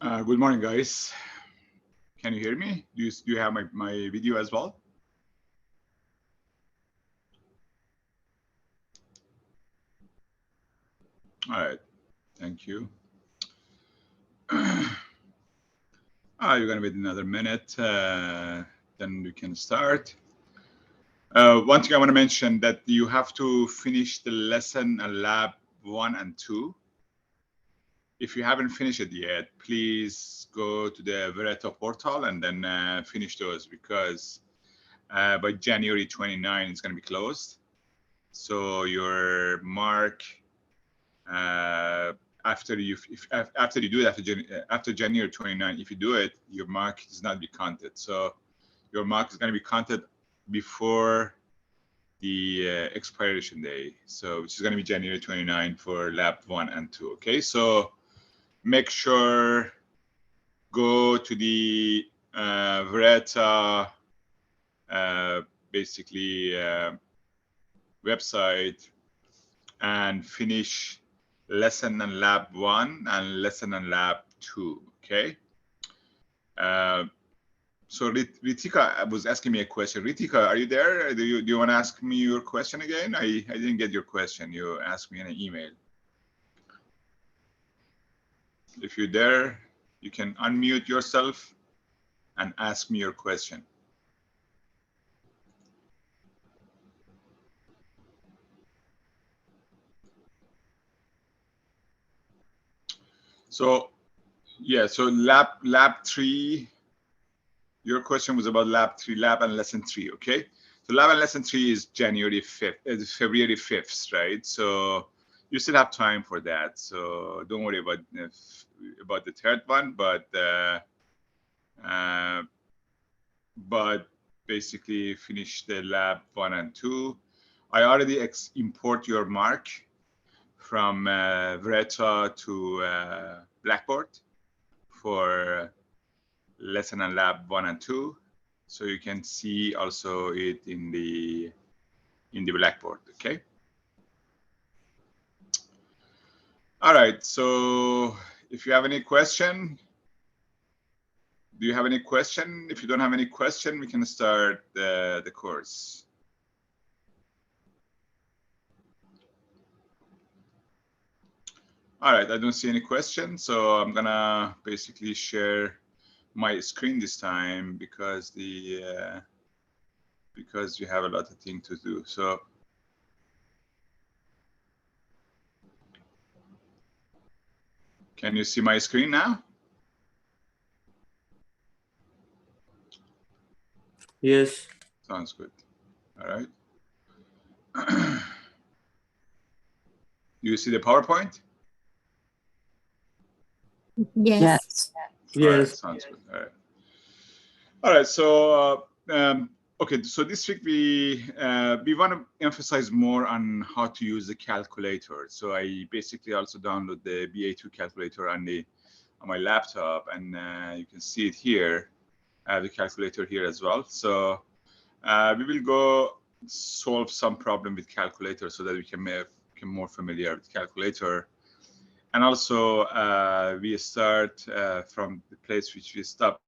Good morning, guys. Can you hear me? Do you have my video as well? All right, thank you. You're gonna wait another minute, then we can start. One thing I want to mention that you have to finish the lesson and lab 1 and 2. If you haven't finished it yet, please go to the Vereta portal and then finish those because by January 29, it's going to be closed. So your mark after you do it after January 29, if you do it, your mark does not be counted. So your mark is going to be counted before the expiration day. So which is going to be January 29 for lab 1 and 2. Okay, so make sure go to the Vereta basically website and finish lesson and lab 1 and lesson and lab 2. Okay. So Ritika was asking me a question. Ritika, are you there? Do you want to ask me your question again? I didn't get your question. You asked me in an email. If you're there, you can unmute yourself and ask me your question. So yeah, so lab 3. Your question was about lab 3, lab and lesson 3. Okay. So lab and lesson 3 is January 5th, February 5th, right? So you still have time for that. So don't worry about the third one, but basically finish the lab 1 and 2. I already import your mark from Vereta to Blackboard for lesson and lab 1 and 2. So you can see also it in the Blackboard. Okay. All right. So if you have any question, do you have any question? If you don't have any question, we can start the course. All right. I don't see any questions, so I'm gonna basically share my screen this time because we have a lot of things to do. So can you see my screen now? Yes. Sounds good. All right. You see the PowerPoint? Yes. All right. Yes. Sounds good. All right. All right. So okay. So this week we want to emphasize more on how to use the calculator. So I basically also download the BA2 calculator on my laptop, and you can see it here. I have the calculator here as well. So we will go solve some problem with calculator so that we can become more familiar with calculator. And also we start from the place which we stopped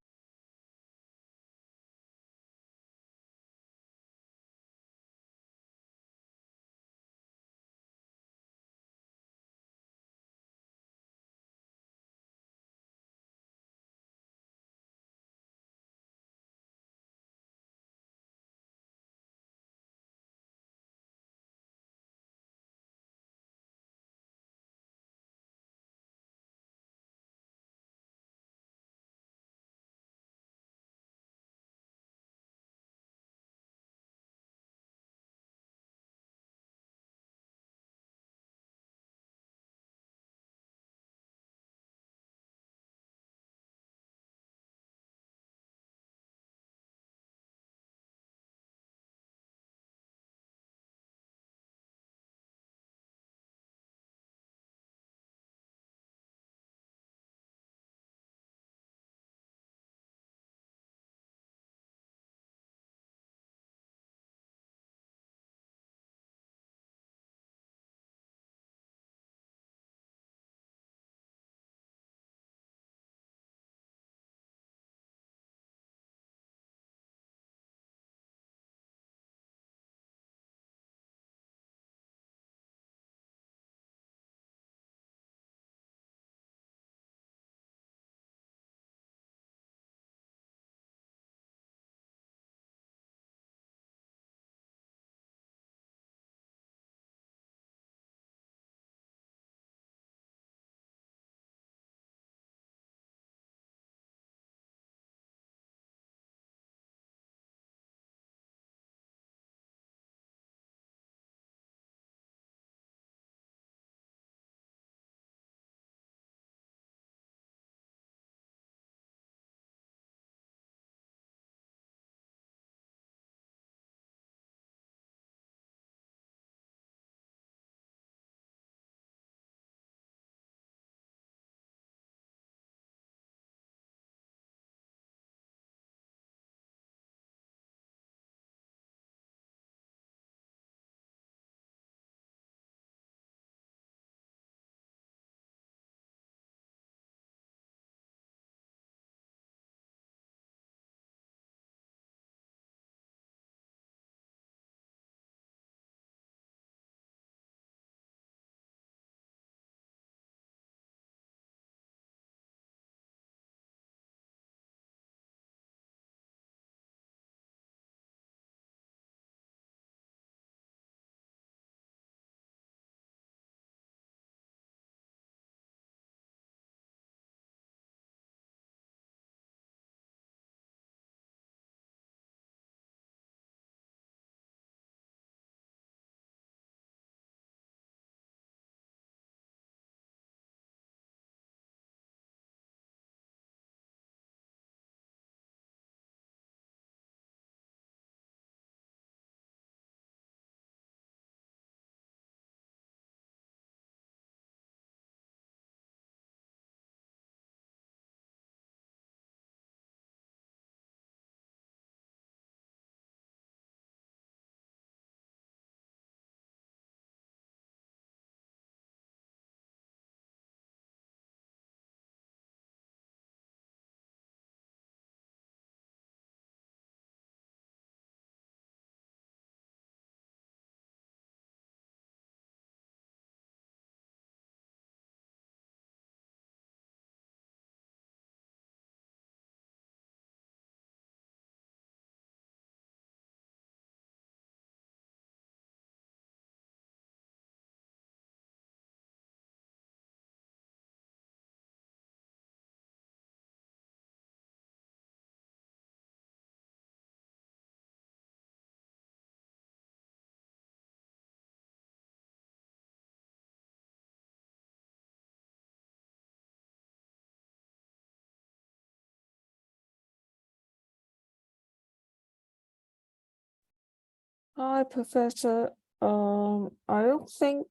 Hi, Professor. I don't think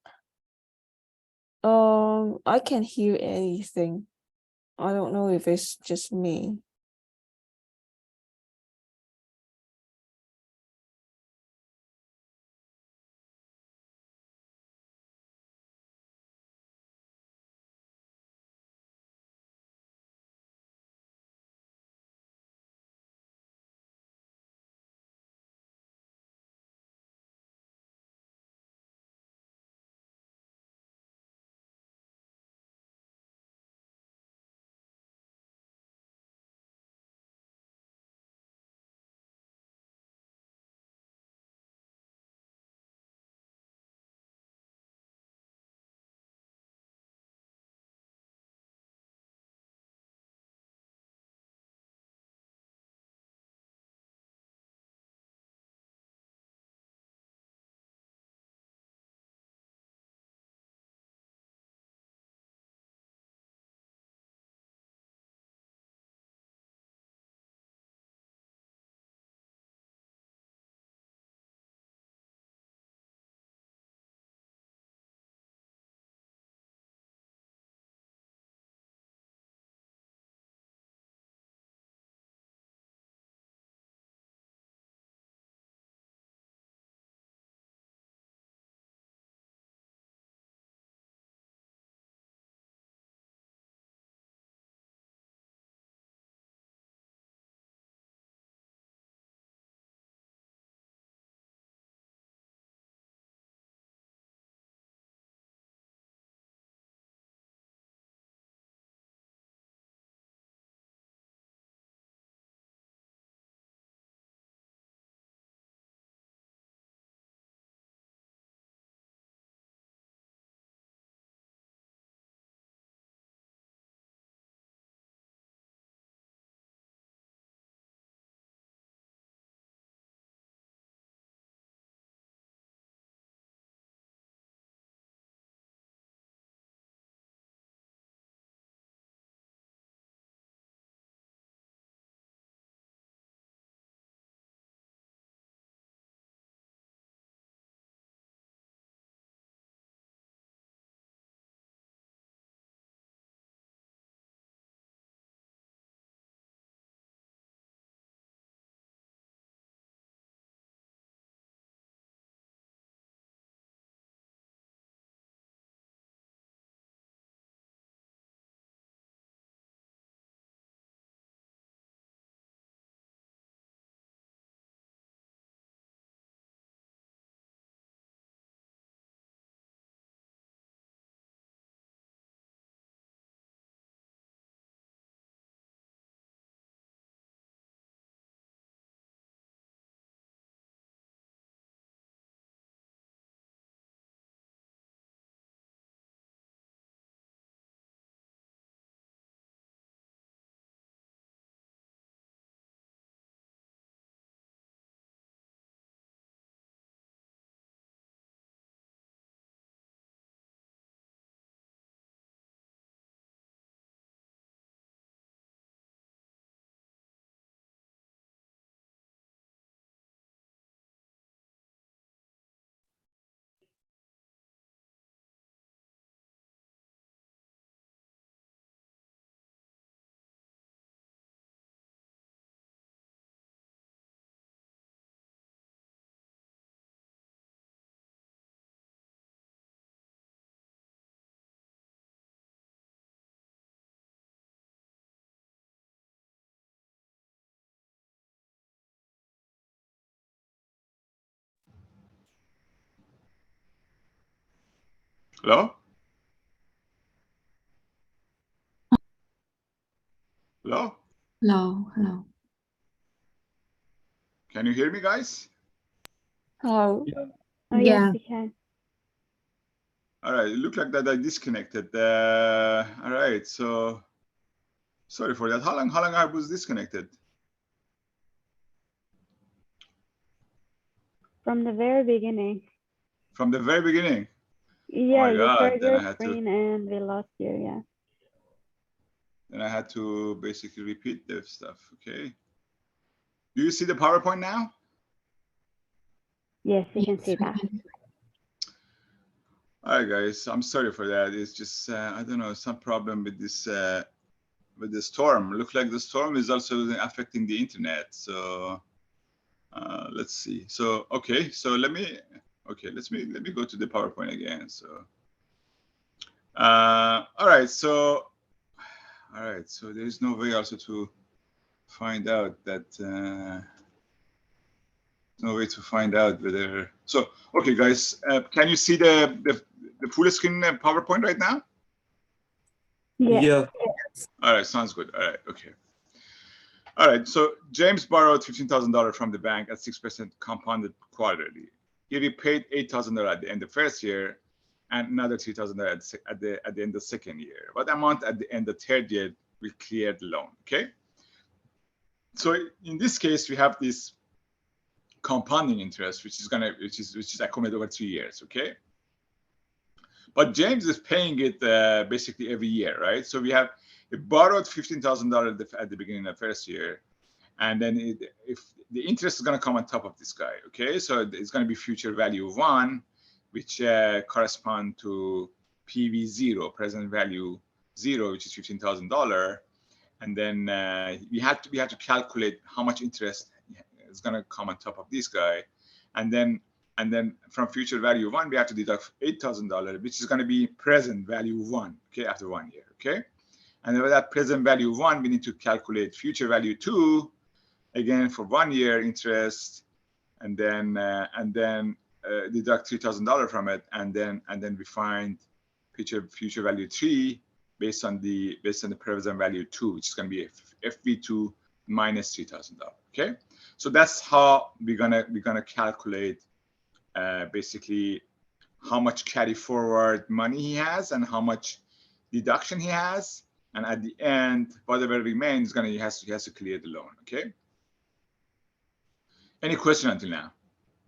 I can hear anything. I don't know if it's just me. Hello? Hello? Hello, hello. Can you hear me, guys? Hello. Yes, Yeah. we can. All right, it looked like that I disconnected. All right, so sorry for that. How long I was disconnected? From the very beginning. From the very beginning. Yeah, my you God, shared then I your had to- screen and we lost you, yeah. Then I had to basically repeat the stuff. Okay. Do you see the PowerPoint now? Yes, you can see that. All right, guys. I'm sorry for that. It's just I don't know, some problem with this with the storm. Look like the storm is also affecting the internet. So let's see. So okay. So let me go to the PowerPoint again. So all right. So there is no way also to find out that. No way to find out whether. So okay, guys, can you see the full screen PowerPoint right now? Yeah. Yeah. All right, sounds good. All right, okay. All right, so James borrowed $15,000 from the bank at 6% compounded quarterly. He repaid $8,000 at the end of first year, and another $3,000 at the end of the second year. What amount at the end of the third year will clear the loan? Okay. So in this case, we have this compounding interest, which is accumulated over 3 years. Okay. But James is paying it basically every year, right? So we borrowed $15,000 at the beginning of the first year, and then if the interest is going to come on top of this guy, okay? So it's going to be future value 1, which correspond to PV0, present value 0, which is $15,000, and then we had to calculate how much interest is going to come on top of this guy, and then from future value 1, we have to deduct $8,000, which is going to be present value 1, okay, after 1 year, okay? And then with that present value 1, we need to calculate future value 2, again for 1 year interest, and then deduct $3,000 from it, and then we find future value 3 based on the present value 2, which is going to be FV2 minus $3,000, okay? So that's how we're gonna calculate basically how much carry forward money he has and how much deduction he has, and at the end, whatever remains, he has to clear the loan. Okay. Any question until now?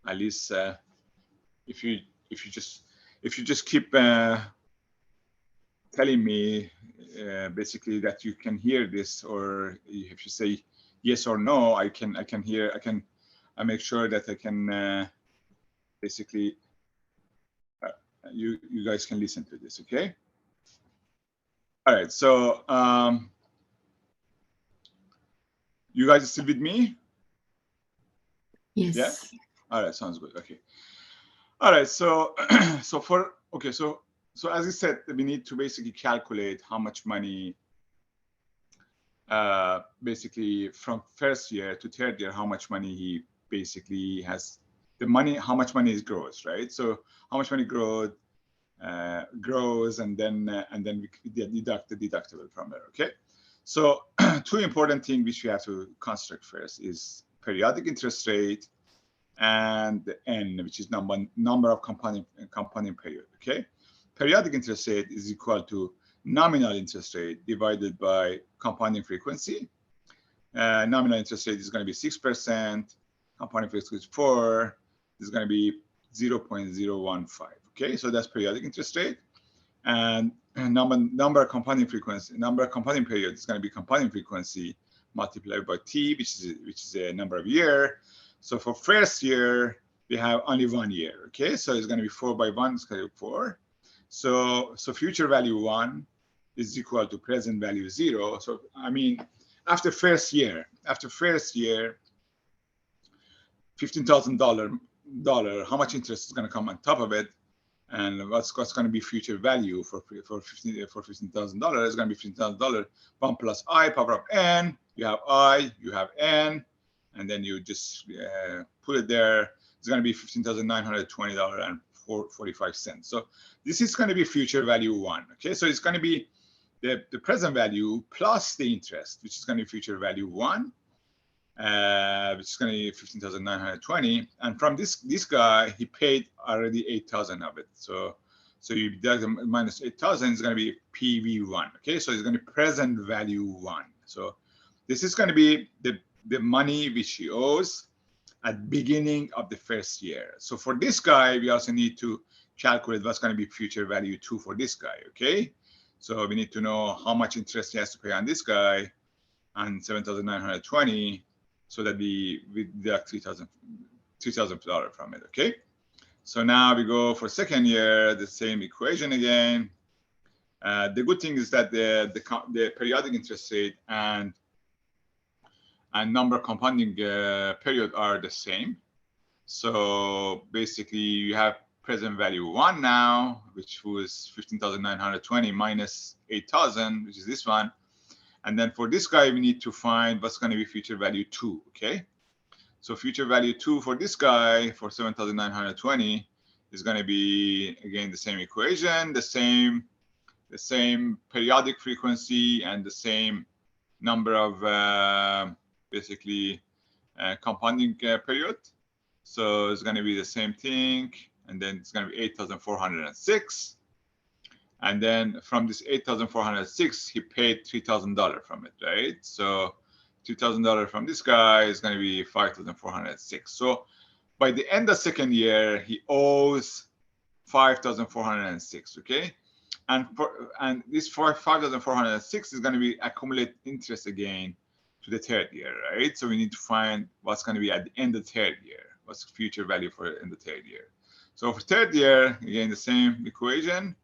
At least if you just keep telling me basically that you can hear this, or if you say yes or no, I make sure that I can basically you guys can listen to this. Okay. All right. So you guys are still with me? Yes. Yeah. All right. Sounds good. Okay. All right. So so as I said, we need to basically calculate how much money basically from first year to third year, how much money he basically has, how much money is grows, right? So how much money grows, and then we deduct the deductible from there. Okay. So two important things which we have to construct first is periodic interest rate and the N, which is number of compounding period. Okay. Periodic interest rate is equal to nominal interest rate divided by compounding frequency. Nominal interest rate is going to be 6%. Compounding frequency is 4. This is going to be 0.015. Okay, so that's periodic interest rate. And number of compounding period is going to be compounding frequency multiplied by t, which is a number of year. So for first year, we have only 1 year. Okay, so it's going to be 4 by 1. It's going to be 4. So future value 1 is equal to present value 0. So I mean, after first year, $15,000, how much interest is going to come on top of it, and what's going to be future value for $15,000? It's going to be $15,000. 1 plus I power of n. You have I, you have n, and then you just put it there. It's going to be $15,920.45. So this is going to be future value 1. Okay, so it's going to be the present value plus the interest, which is going to be future value 1, which is going to be $15,920. And from this guy, he paid already 8,000 of it. So you deduct minus 8,000 is going to be PV1. Okay, so it's going to be present value 1. So this is going to be the money which he owes at beginning of the first year. So for this guy, we also need to calculate what's going to be future value 2 for this guy. Okay, so we need to know how much interest he has to pay on this guy on 7,920, so that we deduct $3,000 from it, okay? So now we go for second year, the same equation again. The good thing is that the periodic interest rate and number compounding period are the same. So basically you have present value 1 now, which was 15,920 minus 8,000, which is this one. And then for this guy, we need to find what's going to be future value 2, okay? So future value 2 for this guy, for 7,920, is going to be, again, the same equation, the same periodic frequency, and the same number of basically compounding period. So it's going to be the same thing. And then it's going to be 8,406. And then from this 8,406, he paid $3,000 from it, right? So $2,000 from this guy is going to be 5,406. So by the end of second year, he owes 5,406, okay? And this 5,406 is going to be accumulate interest again to the third year, right? So we need to find what's going to be at the end of the third year. What's the future value for in the third year? So for third year, again, the same equation.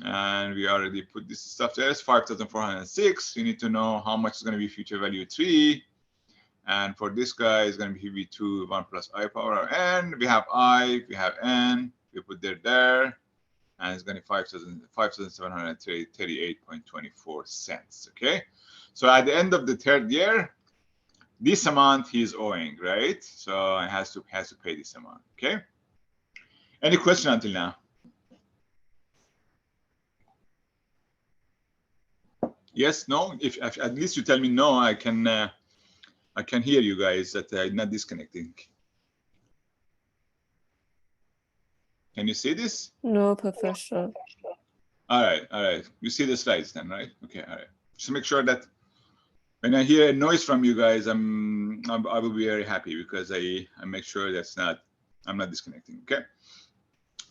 And we already put this stuff there. It's 5,406. You need to know how much is going to be future value 3. And for this guy, it's going to be V2 1 plus I power n. We have I, we have n. We put there. And it's going to be 5,738.24 cents. Okay. So at the end of the third year, this amount he is owing, right? So it has to pay this amount. Okay. Any question until now? Yes, no. If at least you tell me no, I can hear you guys that I'm not disconnecting. Can you see this? No, Professor. All right. You see the slides then, right? Okay, all right. Just make sure that when I hear a noise from you guys, I will be very happy because I make sure I'm not disconnecting. Okay.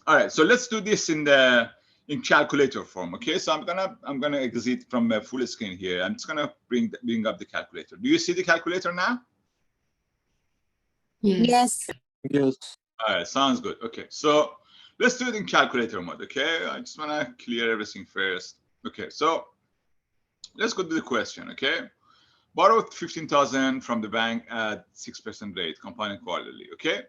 All right. So let's do this in calculator form. Okay. So I'm gonna exit from full screen here. I'm just gonna bring up the calculator. Do you see the calculator now? Yes. Yes. All right. Sounds good. Okay. So let's do it in calculator mode. Okay. I just wanna clear everything first. Okay. So let's go to the question. Okay. Borrowed 15,000 from the bank at 6% rate, compounding quarterly. Okay.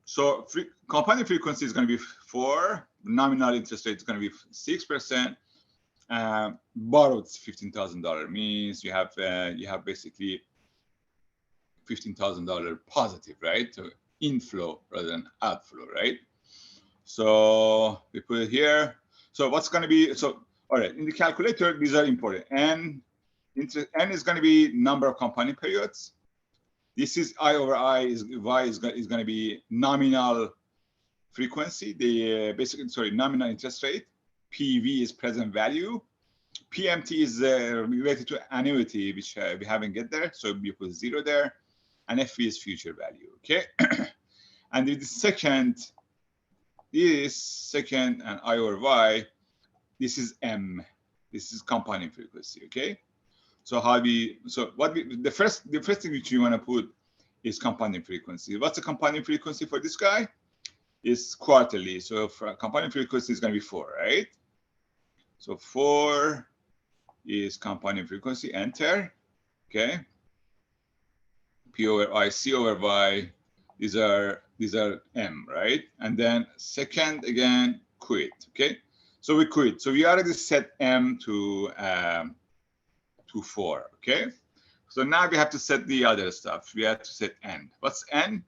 So compounding frequency is going to be 4. Nominal interest rate is going to be 6%. Borrowed $15,000 means you have basically $15,000 positive, right? So inflow rather than outflow, right? So we put it here. So what's going to be all right, in the calculator, these are important. N is going to be number of compounding periods. This is I over I Y is going to be nominal frequency. Nominal interest rate. PV is present value. PMT is related to annuity, which we haven't get there. So we put 0 there. And FV is future value. Okay. And the second and I over Y, this is M. This is compounding frequency. Okay. So the first thing which you want to put is compounding frequency. What's the compounding frequency for this guy? It's quarterly. So for compounding frequency is going to be 4, right? So 4 is compounding frequency. Enter. Okay. P over I, C over Y. These are M, right? And then second again, quit. Okay. So we quit. So we already set M to 4, okay? So now we have to set the other stuff. We have to set N. What's N?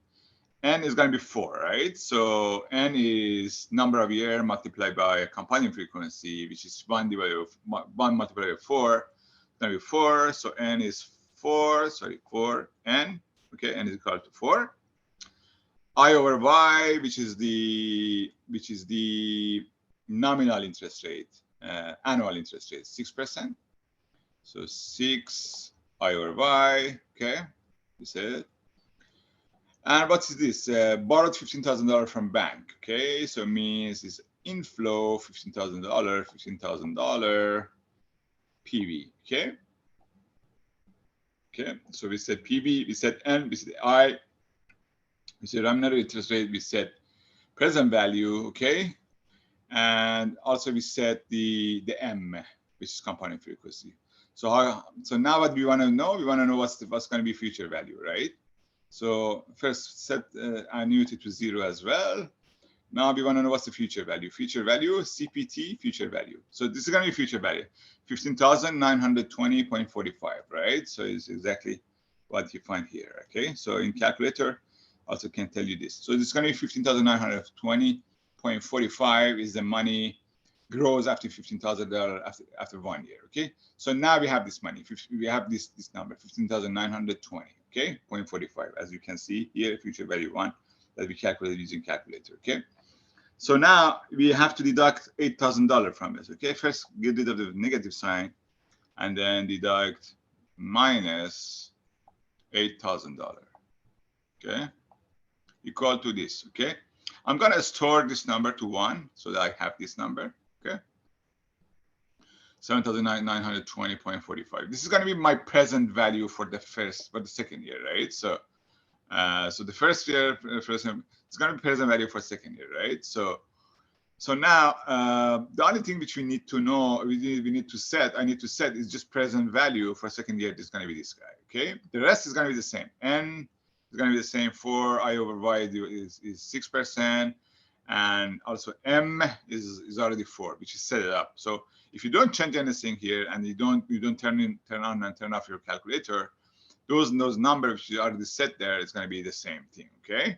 N is going to be 4, right? So N is number of year multiplied by compounding frequency, which is 1 multiplied by 4. It's going to be 4. So N is 4. N. Okay, N is equal to 4. I over Y, which is the nominal interest rate, annual interest rate, 6%. So 6 I over Y, okay, this is it. And what is this? Borrowed $15,000 from bank, okay? So it means it's inflow, $15,000 PV, okay? Okay, so we said PV, we said N, we said I. So nominal interest rate, we set present value, okay? And also we set the M, which is component frequency. So now what we want to know, what's going to be future value, right? So first set annuity to 0 as well. Now we want to know what's the future value. Future value, CPT, future value. So this is going to be future value, 15,920.45, right? So it's exactly what you find here, okay? So in calculator, also can tell you this. So this is going to be 15,920.45 is the money grows after $15,000 after 1 year, okay? So now we have this money. We have this number, 15,920, okay? 0.45, as you can see here, future value 1 that we calculated using calculator, okay? So now we have to deduct $8,000 from this, okay? First, get rid of the negative sign, and then deduct minus $8,000, okay? Equal to this, okay? I'm gonna store this number to 1 so that I have this number, okay? 7,920.45. This is gonna be my present value for the second year, right? So the first year, it's going to be present value for second year, right? So now the only thing which we need to know, I need to set is just present value for second year. This is going to be this guy, okay? The rest is going to be the same. N is going to be the same. 4 I over Y is 6%, and also M is already 4, which is set it up. So if you don't change anything here and you don't turn on and turn off your calculator, those numbers which you already set there is going to be the same thing, okay?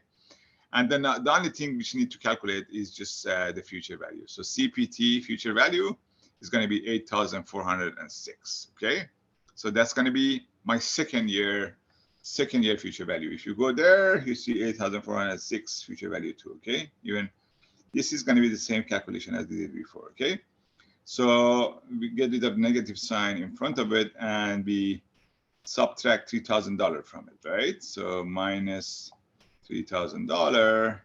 And then the only thing which you need to calculate is just the future value. So CPT future value is going to be 8,406, okay? So that's going to be my second year future value. If you go there, you see 8,406 future value too, okay? Even this is going to be the same calculation as we did before, okay? So we get rid of negative sign in front of it and we subtract $3,000 from it, right? So minus $3,000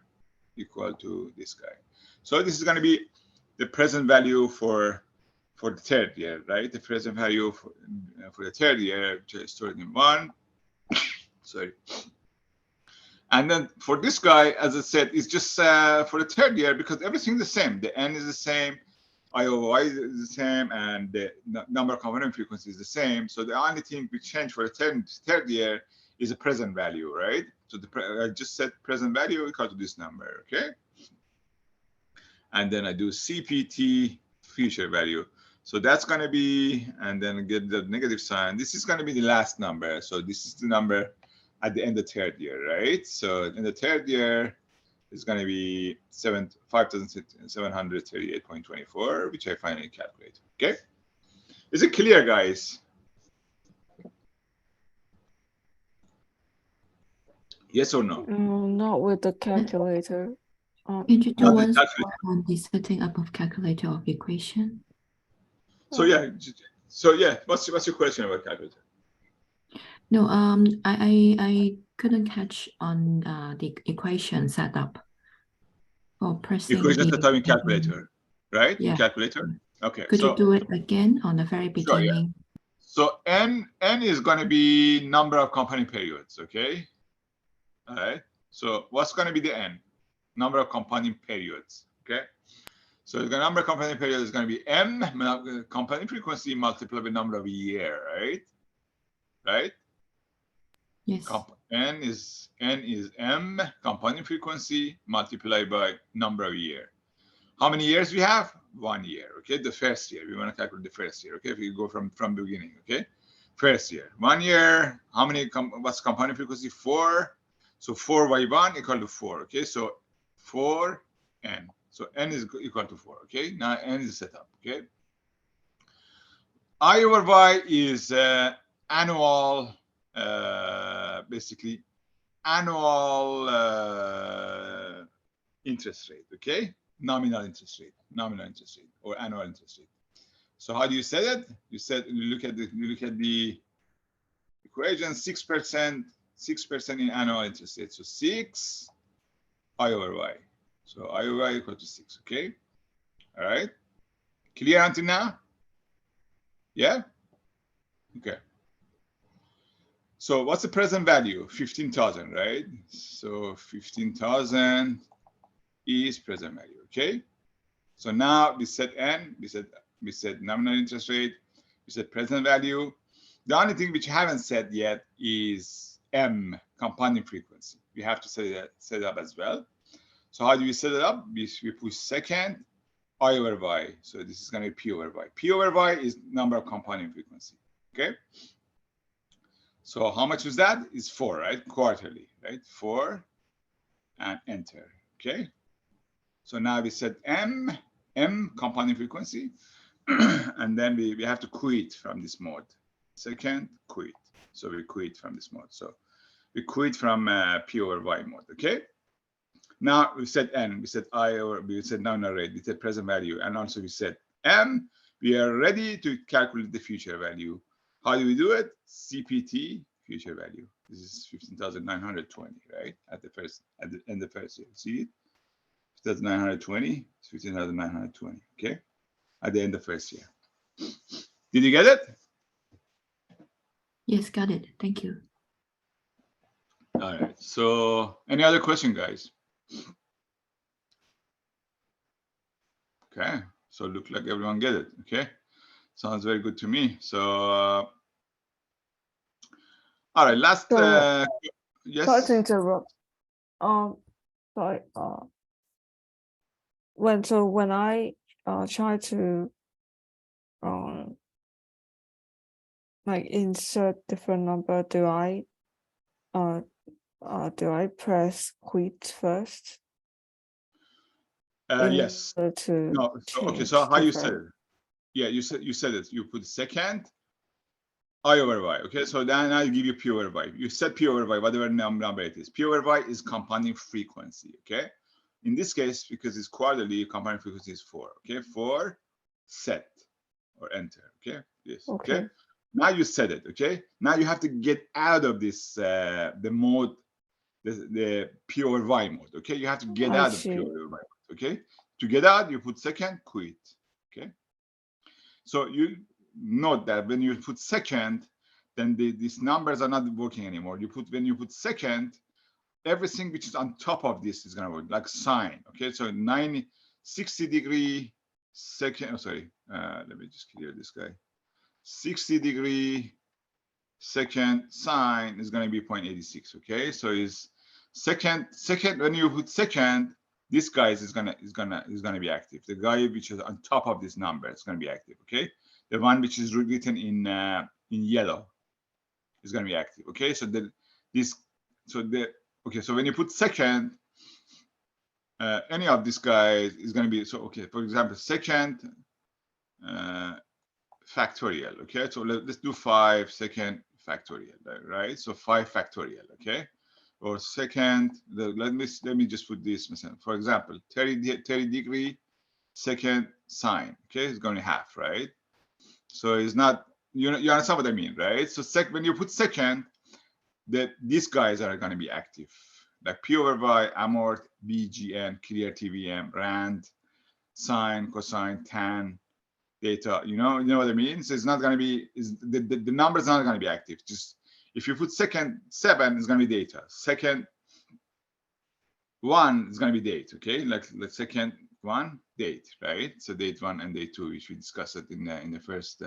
equal to this guy. So this is going to be the present value for the third year, right? The present value for the third year, which is stored in 1. Sorry. And then for this guy, as I said, it's just for the third year because everything's the same. The N is the same. I over Y is the same, and the number of component frequency is the same. So the only thing we change for the third year is a present value, right? So I just set present value equal to this number, okay? And then I do CPT future value. So that's going to be, and then get the negative sign. This is going to be the last number. So this is the number at the end of the third year, right? So in the third year, it's going to be 5,738.24, which I finally calculate. Okay, is it clear, guys? Yes or no? Not with the calculator. Can you do once more on the setting up of calculator of equation? So yeah, what's your question about calculator? No, I couldn't catch on the equation setup. For pressing Equation setup in calculator, right? Yeah. In calculator. Okay. Could you do it again on the very beginning? Sure, yeah. So N is going to be number of compounding periods, okay? All right. So what's going to be the N? Number of compounding periods, okay? So the number of compounding periods is going to be M, compounding frequency multiplied by number of year, right? Right? Yes. N is M, compounding frequency multiplied by number of year. How many years we have? 1 year, okay? The first year, we want to calculate the first year, okay? If you go from the beginning, okay? First year, 1 year, how many, what's compounding frequency? 4. So 4 by 1 equal to 4, okay? So 4N. So N is equal to 4, okay? Now N is set up, okay? I over Y is annual, basically annual interest rate, okay? Nominal interest rate, or annual interest rate. So how do you set it? You look at the equation, 6% in annual interest rate. So 6 I over Y. So I over Y equal to 6, okay? All right. Clear until now? Yeah? Okay. So what's the present value? 15,000, right? So 15,000 is present value, okay? So now we set N, we said nominal interest rate, we said present value. The only thing which I haven't said yet is M, compounding frequency. We have to set it up as well. So how do we set it up? We push second I over Y. So this is going to be P over Y. P over Y is number of compounding frequency, okay? So how much is that? Is 4, right? Quarterly, right? 4 and enter, okay? So now we set M compounding frequency, and then we have to quit from this mode. Second, quit. So we quit from this mode. So we quit from P over Y mode, okay? Now we set N, we set I over, we set nominal rate, we set present value, and also we set M. We are ready to calculate the future value. How do we do it? CPT, future value. This is 15,920, right? At the end of the first year. See it? 15,920, 15,920, okay? At the end of first year. Did you get it? Yes, got it. Thank you. All right. So any other question, guys? Okay. So look like everyone get it. Okay. Sounds very good to me. So all right. Last. Yes. Sorry to interrupt. Sorry. When I try to like insert different number, do I press quit first? Yes. No. So, okay. So how you said it? Yeah, you said it. You put second I over Y. Okay. So then I give you P over Y. You set P over Y, whatever number it is. P over Y is compounding frequency. Okay. In this case, because it's quarterly, compounding frequency is 4. Okay. 4 set or enter. Okay. Yes. Okay. Now you set it. Okay. Now you have to get out of this the mode, the P over Y mode. Okay. You have to get out of P over Y mode. Okay. To get out, you put second, quit. Okay. So you note that when you put second, then these numbers are not working anymore. When you put second, everything which is on top of this is going to work, like sine. Okay. So 60 degree second. Oh, sorry. Let me just clear this guy. 60 degree second sine is going to be 0.86. Okay. So is second when you put second, this guy is gonna be active. The guy which is on top of this number is gonna be active. Okay, the one which is written in yellow is gonna be active. Okay, so so when you put second, any of these guys is gonna be okay. For example, second factorial. Okay, so let's do 5 second factorial, right? So 5 factorial. Okay. Or second, let me just put this. For example, 30 degree second sine. Okay, it's going to half, right? So it's not, you understand what I mean, right? So when you put second, these guys are going to be active, like P over Y, amort, BGN, clear TVM, rand, sine, cosine, tan, data. You know what I mean? So it's not going to be the numbers are not going to be active. Just if you put second 7, it's going to be data. Second 1 is going to be date. Okay, like second 1 date, right? So date 1 and date 2, which we discussed it in the first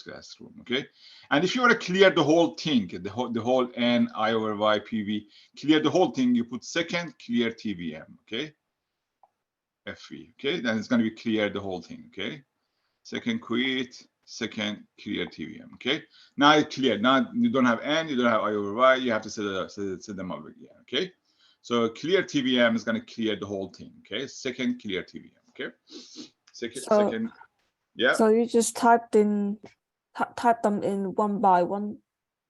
classroom. Okay, and if you want to clear the whole thing, the whole N I over Y PV, clear the whole thing, you put second clear TVM. Okay, FV. Okay, then it's going to be clear the whole thing. Okay, second quit. Second clear TVM. Okay, now it's clear. Now you don't have N, you don't have I over Y. You have to set them up again. Okay, so clear TVM is going to clear the whole thing. Okay, second clear TVM. Okay, second. Yeah. So you just type them in one by one,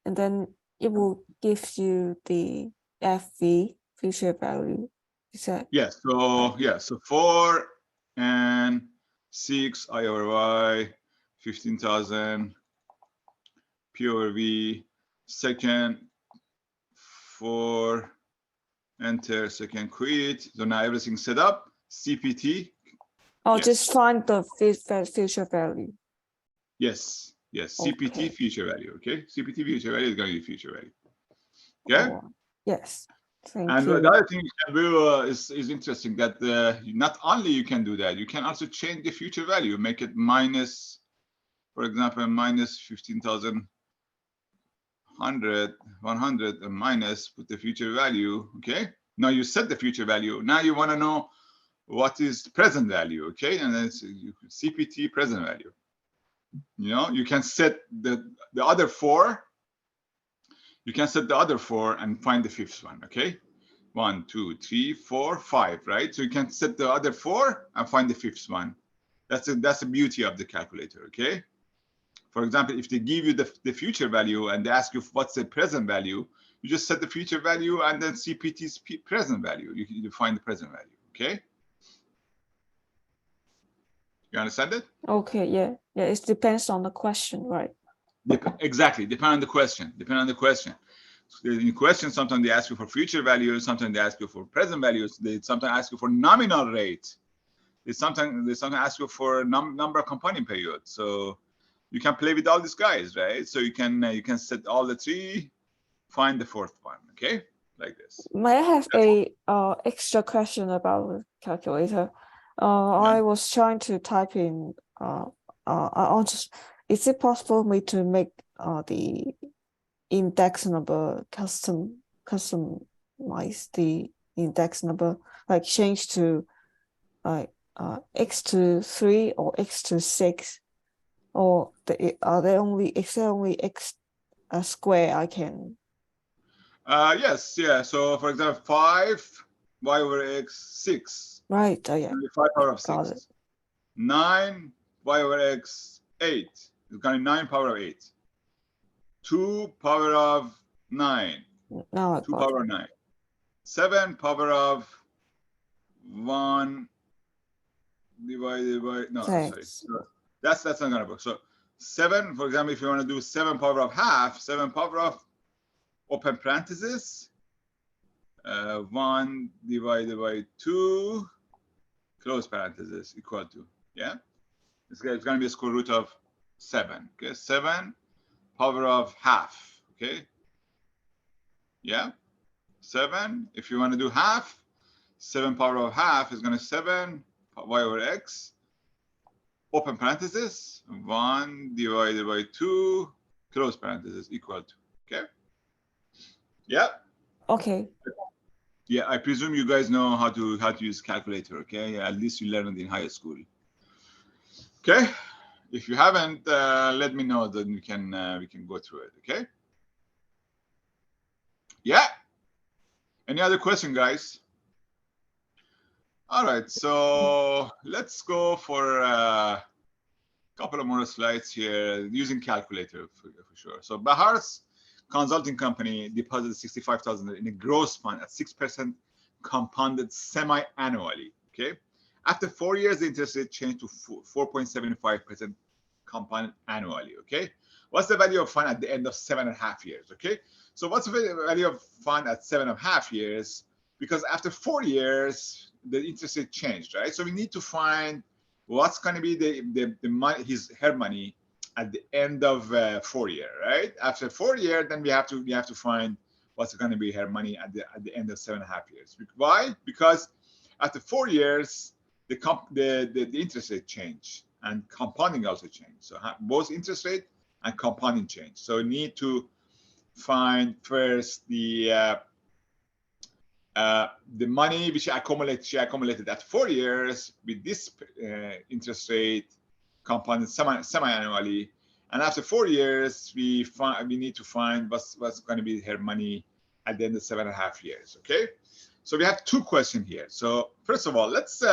and then it will give you the FV future value. Is that? Yes. So yeah. So 4 and 6 I over Y. 15,000 P over V, second 4, enter, second quit. So now everything's set up. CPT. Just find the future value. Yes. Yes, CPT Okay. future value. Okay, CPT future value is going to be future value. Okay. Oh, yes. Thank And you. the other thing you can do is interesting that not only you can do that, you can also change the future value, make it minus, for example, minus 15,100, 100, and minus, put the future value. Okay. Now you set the future value. Now you want to know what is present value. Okay, and then it's CPT present value. You know, you can set the other four. You can set the other four and find the fifth one. Okay. 1, 2, 3, 4, 5, right? So you can set the other four and find the fifth one. That's the beauty of the calculator, okay? For example, if they give you the future value and they ask you what's the present value, you just set the future value and then CPT's present value. You find the present value, okay? You understand it? Okay, yeah. Yeah, it depends on the question, right? Exactly, depend on the question. In question, sometimes they ask you for future values, sometimes they ask you for present values, they sometimes ask you for nominal rate. They sometimes ask you for number of compounding periods. So you can play with all these guys, right? So you can set all the three, find the fourth one, okay? Like this. May I have a extra question about the calculator? I was trying to type in is it possible for me to make the index number customize the index number, like change to like x to 3 or x to 6, or is there only x square I can? Yes, yeah. So for example, 5 y over x 6. Right. Yeah. 5 power of Got 6. it. 9 y over x 8. It's going to be 9 power of 8. 2 power of 9. Now I 2 got power of 9. 7 power of 1 divided by sorry. So that's not gonna work. So 7, for example, if you want to do 7 power of half, 7 power of open parenthesis 1 divided by 2 close parenthesis equal to, yeah, it's gonna be a square root of 7. Okay, 7 power of half. Okay, yeah, 7. If you want to do half, 7 power of half is gonna 7 y over x open parenthesis 1 divided by 2 close parenthesis equal to, okay? Yeah. Okay. Yeah, I presume you guys know how to use calculator, okay? At least you learned it in high school. Okay. If you haven't, let me know, then we can go through it, okay? Yeah. Any other question, guys? All right, so let's go for a couple of more slides here using calculator for sure. So Bahar's consulting company deposited $65,000 in a gross fund at 6% compounded semi-annually. Okay, after 4 years, the interest rate changed to 4.75% compounded annually. Okay, what's the value of fund at the end of 7.5 years? Okay, so what's the value of fund at 7.5 years? Because after 4 years, the interest rate changed, right? So we need to find what's going to be the money, her money at the end of 4 year, right? After 4 year, then we have to find what's going to be her money at the end of 7.5 years. Why? Because after 4 years, the interest rate change and compounding also change. So both interest rate and compounding change. So we need to find first the money which she accumulated at 4 years with this interest rate compounded semi-annually, and after 4 years we need to find what's going to be her money at the end of 7.5 years. Okay, so we have 2 questions here. So first of all, let's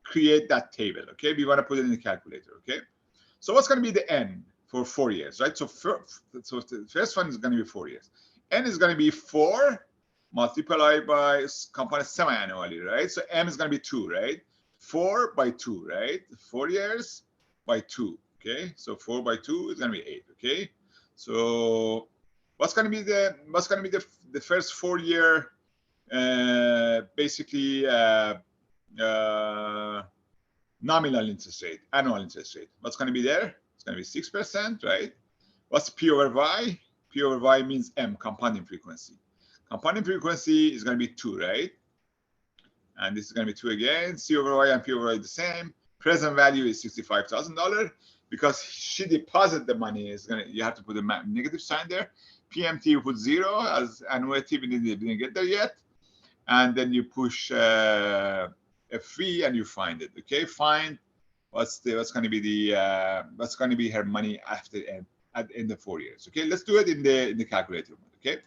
create that table. Okay, we want to put it in the calculator. Okay, so what's going to be the n for 4 years, right? So the first one is going to be 4 years. N is going to be 4 multiplied by compounded semi-annually, right? So m is going to be 2, right? 4 by 2, right? 4 years by 2, okay? So 4 by 2 is going to be 8, okay? So what's going to be the first 4 year basically nominal interest rate, annual interest rate? What's going to be there? It's going to be 6%, right? What's P over Y? P over Y means M, compounding frequency. Compounding frequency is going to be 2, right? And this is going to be 2 again. C over Y and P over Y is the same. Present value is $65,000. Because she deposited the money, you have to put a negative sign there. PMT, you put 0 as annuity, we didn't get there yet. And then you push a fee and you find it. Okay, find what's going to be her money at the end of 4 years. Okay, let's do it in the calculator mode. Okay,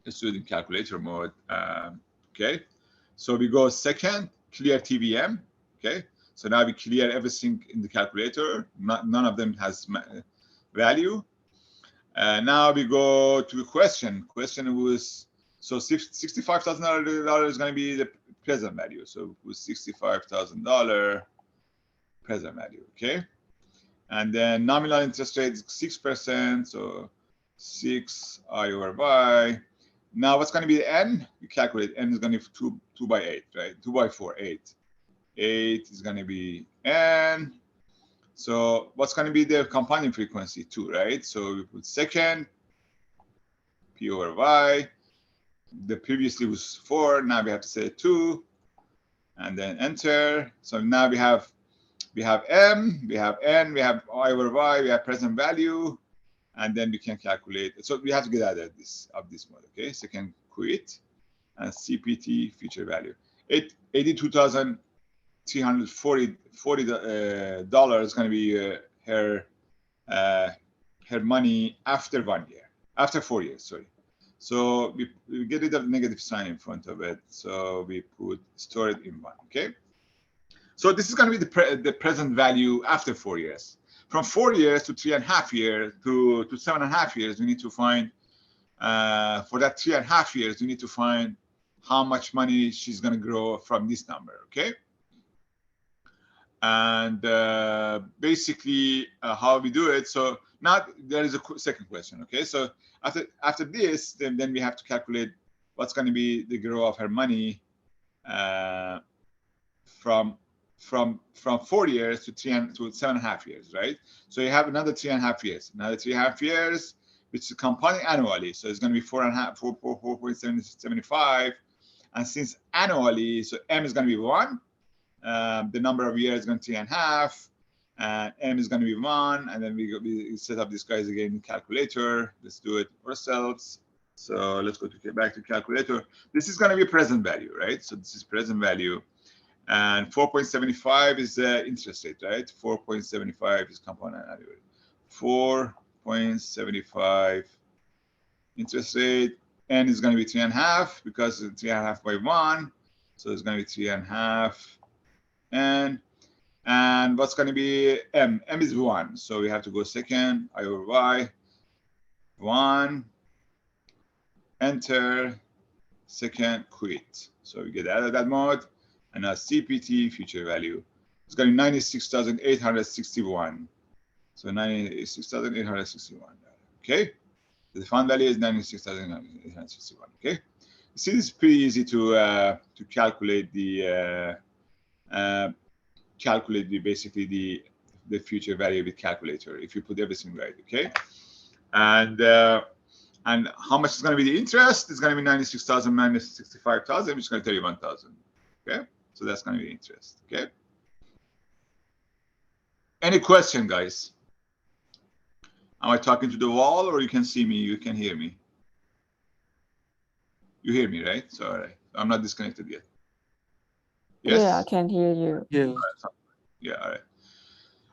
let's do it in calculator mode. Okay, so we go second, clear TVM. Okay, so now we clear everything in the calculator. None of them has value. Now we go to the question. Question was, so $65,000 is going to be the present value. So with $65,000 present value, okay? And then nominal interest rate is 6%, so 6 I over Y. Now what's going to be the N? You calculate N is going to be 2 by 8, right? 2 by 4, 8. 8 is going to be N. So what's going to be the compounding frequency? 2, right? So we put second, P over Y. The previously was 4. Now we have to say 2, and then enter. So now we have M, we have N, we have I over Y, we have present value, and then we can calculate. So we have to get out of this mode. Okay, so you can quit and CPT future value. $82,340 is going to be her money after 1 year, after 4 years. Sorry. So we get rid of the negative sign in front of it. So we put store it in 1. Okay. So this is going to be the present value after 4 years. From 4 years to 3.5 years to 7.5 years, we need to find for that 3.5 years, we need to find how much money she's going to grow from this number. Okay. And basically how we do it. So now there is a second question. Okay, so after this, then we have to calculate what's going to be the growth of her money from 4 years to 7.5 years, right? So you have another 3.5 years, another 3.5 years, which is compounding annually. So it's going to be 4.75, and since annually, so M is going to be 1. The number of years is going to be 3.5, and M is going to be 1, and then we set up these guys again in calculator. Let's do it ourselves. So let's go back to calculator. This is going to be present value, right? So this is present value, and 4.75 is the interest rate, right? 4.75 is compound annual. 4.75 interest rate. N is going to be 3.5 because it's 3.5 by 1, so it's going to be 3.5. And what's going to be M? M is 1. So we have to go second, I over Y, 1, enter, second, quit. So we get out of that mode. And now CPT, future value. It's going to be 96,861. So 96,861. Okay. The fund value is 96,861. Okay. You see, this is pretty easy to calculate basically the future value with calculator if you put everything right. Okay, and how much is going to be the interest? It's going to be 96,000 minus 65,000, which is going to be 31,000. Okay, so that's going to be interest. Okay, any question, guys? Am I talking to the wall, or you can see me? You can hear me. You hear me, right? So all right, I'm not disconnected yet. Yes? Yeah, I can hear you. Yeah. Yeah, all right.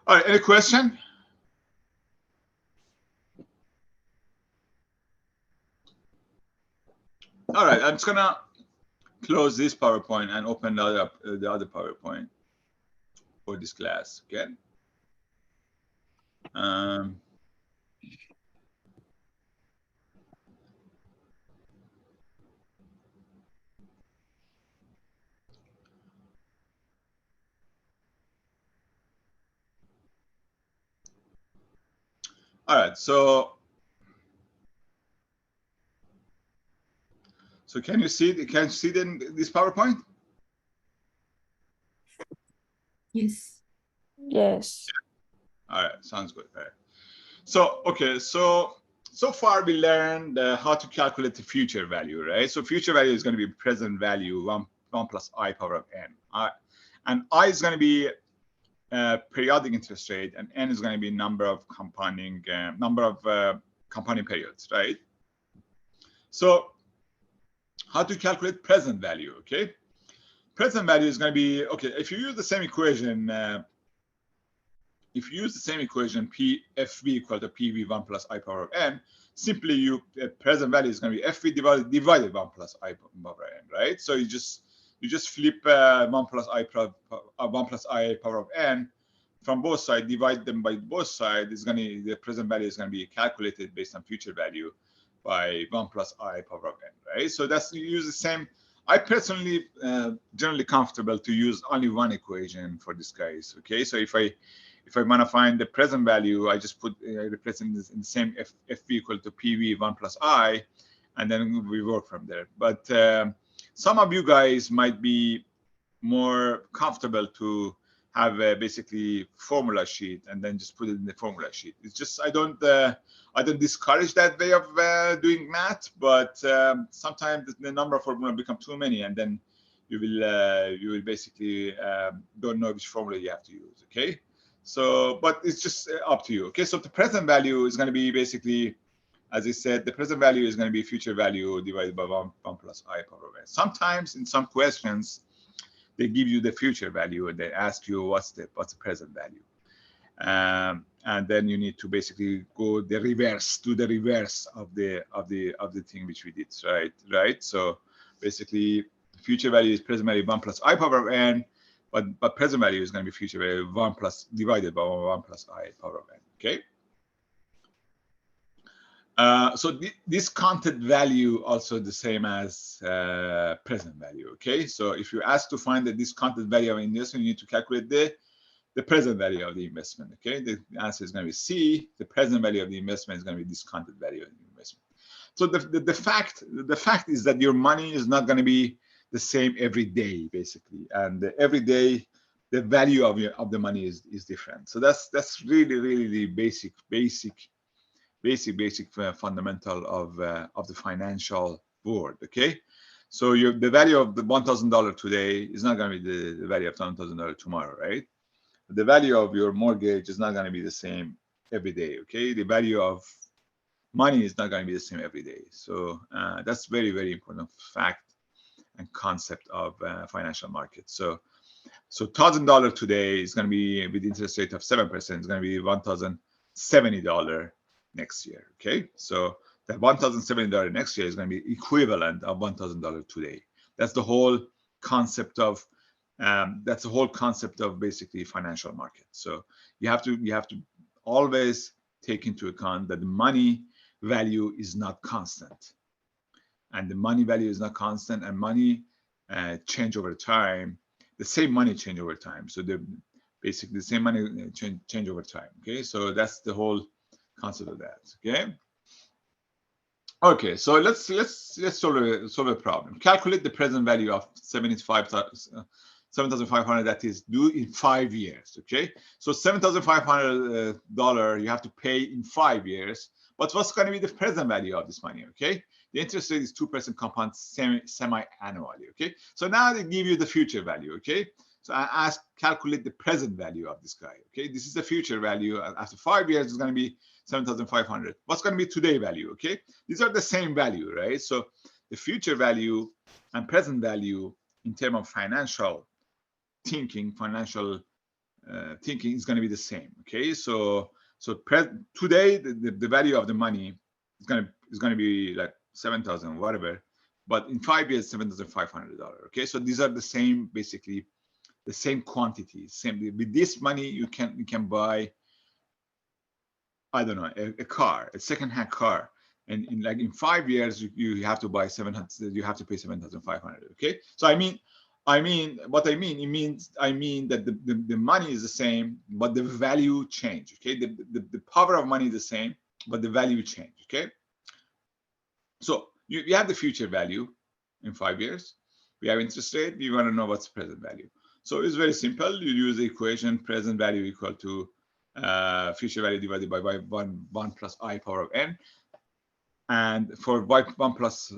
All right, any question? All right, I'm just gonna close this PowerPoint and open the other PowerPoint for this class, okay? All right, so can you see this PowerPoint? Yes. Yes. All right, sounds good. All right. So, okay, so far we learned how to calculate the future value, right? So future value is going to be present value, 1 plus I power of n. And I is going to be periodic interest rate, and n is going to be number of compounding periods, right? So how to calculate present value, okay? Present value is going to be, okay, if you use the same equation, P FV equal to PV1 plus I power of n, simply present value is going to be FV divided 1 plus I power of n, right? So you just flip 1 plus I power of n from both sides, divide them by both sides. The present value is going to be calculated based on future value by 1 plus I power of n, right? So you use the same. I personally generally comfortable to use only one equation for this case. Okay, so if I want to find the present value, I just replace in the same FV equal to PV 1 plus I, and then we work from there. But some of you guys might be more comfortable to have basically formula sheet and then just put it in the formula sheet. It's just I don't discourage that way of doing math, but sometimes the number of formula become too many, and then you will basically don't know which formula you have to use. Okay, so but it's just up to you. Okay, so the present value is going to be basically, as I said, the present value is going to be future value divided by 1 plus I power of n. Sometimes in some questions they give you the future value and they ask you what's the present value, and then you need to basically do the reverse of the thing which we did, right? So basically, future value is present value 1 plus I power of n, but present value is going to be future value 1 plus divided by 1 plus I power of n. Okay. So discounted value also the same as present value. Okay, so if you're asked to find the discounted value of investment, you need to calculate the present value of the investment. Okay, the answer is going to be C. The present value of the investment is going to be discounted value of the investment. So the fact is that your money is not going to be the same every day, basically, and every day the value of the money is different. So that's really the basic fundamental of the financial world. Okay, so the value of the $1,000 today is not going to be the value of $1,000 tomorrow, right? The value of your mortgage is not going to be the same every day. Okay, the value of money is not going to be the same every day. So that's very important fact and concept of financial markets. So $1,000 today is going to be, with interest rate of 7%, is going to be $1,070 next year. Okay, so that $1,070 next year is going to be equivalent of $1,000 today. That's the whole concept of basically financial market. So you have to always take into account that the money value is not constant, and the money value is not constant, and money change over time. The same money change over time. So basically the same money change over time. Okay, so that's the whole concept of that. Okay, so let's solve a problem. Calculate the present value of 7,500 that is due in 5 years. Okay, so $7,500 you have to pay in 5 years. But what's going to be the present value of this money? Okay, the interest rate is 2% compound semi-annually. Okay, so now they give you the future value. Okay, so I calculate the present value of this guy. Okay, this is the future value. After 5 years, it's going to be 7,500. What's going to be today value? Okay, these are the same value, right? So the future value and present value in terms of financial thinking is going to be the same. Okay, so today the value of the money is going to be like 7,000 whatever, but in 5 years $7,500. Okay, so these are the same, basically the same quantities. Same with this money you can buy, I don't know, a car, a second-hand car, and in 5 years you have to buy 700. You have to pay 7,500. Okay, so I mean that the money is the same, but the value change. Okay, the power of money is the same, but the value change. Okay, so you have the future value in 5 years. We have interest rate. We want to know what's the present value. So it's very simple. You use the equation present value equal to future value divided by 1 plus I power of n. And for 1 plus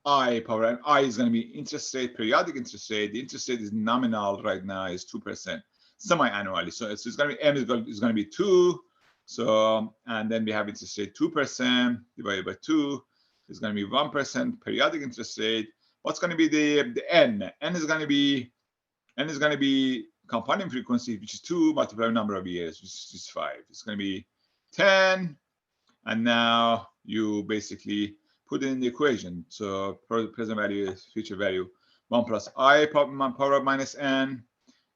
I power n, I is going to be interest rate, periodic interest rate. The interest rate is nominal right now, is 2%, semi-annually. So it's going to be m is going to be 2. So, and then we have interest rate 2% divided by 2 is going to be 1% periodic interest rate. What's going to be the n? N is going to be compounding frequency, which is 2 multiplied by number of years, which is 5. It's going to be 10. And now you basically put it in the equation. So present value is future value 1 plus I power of minus n.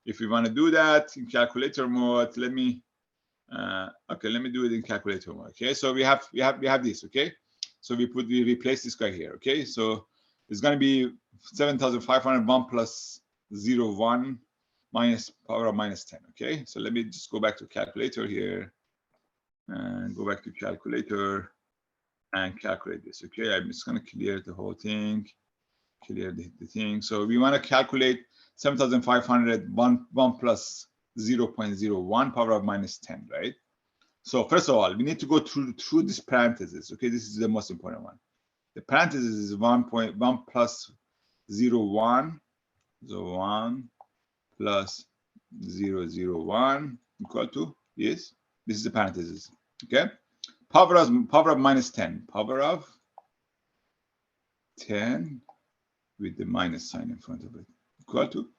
If we want to do that in calculator mode, let me do it in calculator mode. Okay, so we have this. Okay, so we replace this guy here. Okay, so it's going to be 7,501 plus 0.1 minus power of minus 10. Okay, so let me just go back to calculator here and go back to calculator and calculate this. Okay, I'm just going to clear the whole thing, clear the thing. So we want to calculate 7,500 1 plus 0.01 power of minus 10, right? So first of all, we need to go through this parenthesis. Okay, this is the most important one. The parenthesis is 1 plus 0.1, so 1 plus 0.01 equal to this. This is the parenthesis. Okay, power of minus 10, power of 10 with the minus sign in front of it, equal to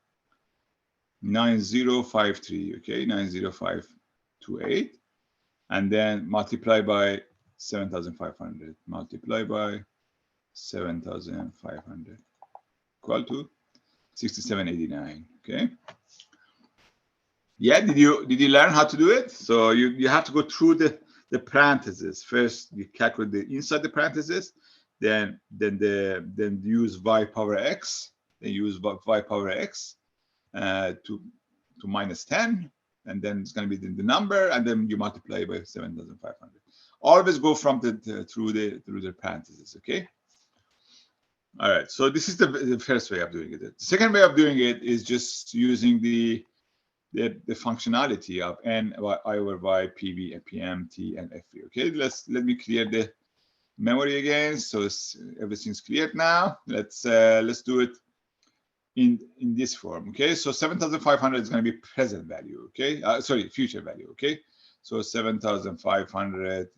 9053. Okay, 90528, and then multiply by 7,500. Multiply by 7,500 equal to 6789. Okay. Yeah, did you learn how to do it? So you have to go through the parentheses. First, you calculate the inside the parentheses, then use y power x, then use y power x to minus 10, and then it's going to be the number, and then you multiply by 7,500. Always go from through the parentheses. Okay. All right. So this is the first way of doing it. The second way of doing it is just using the functionality of n I over y, pv, pm, t, and fv. Okay, let me clear the memory again, so everything's cleared now. Let's do it in this form. Okay, so 7,500 is going to be present value. Okay, sorry, future value. Okay, so 7,500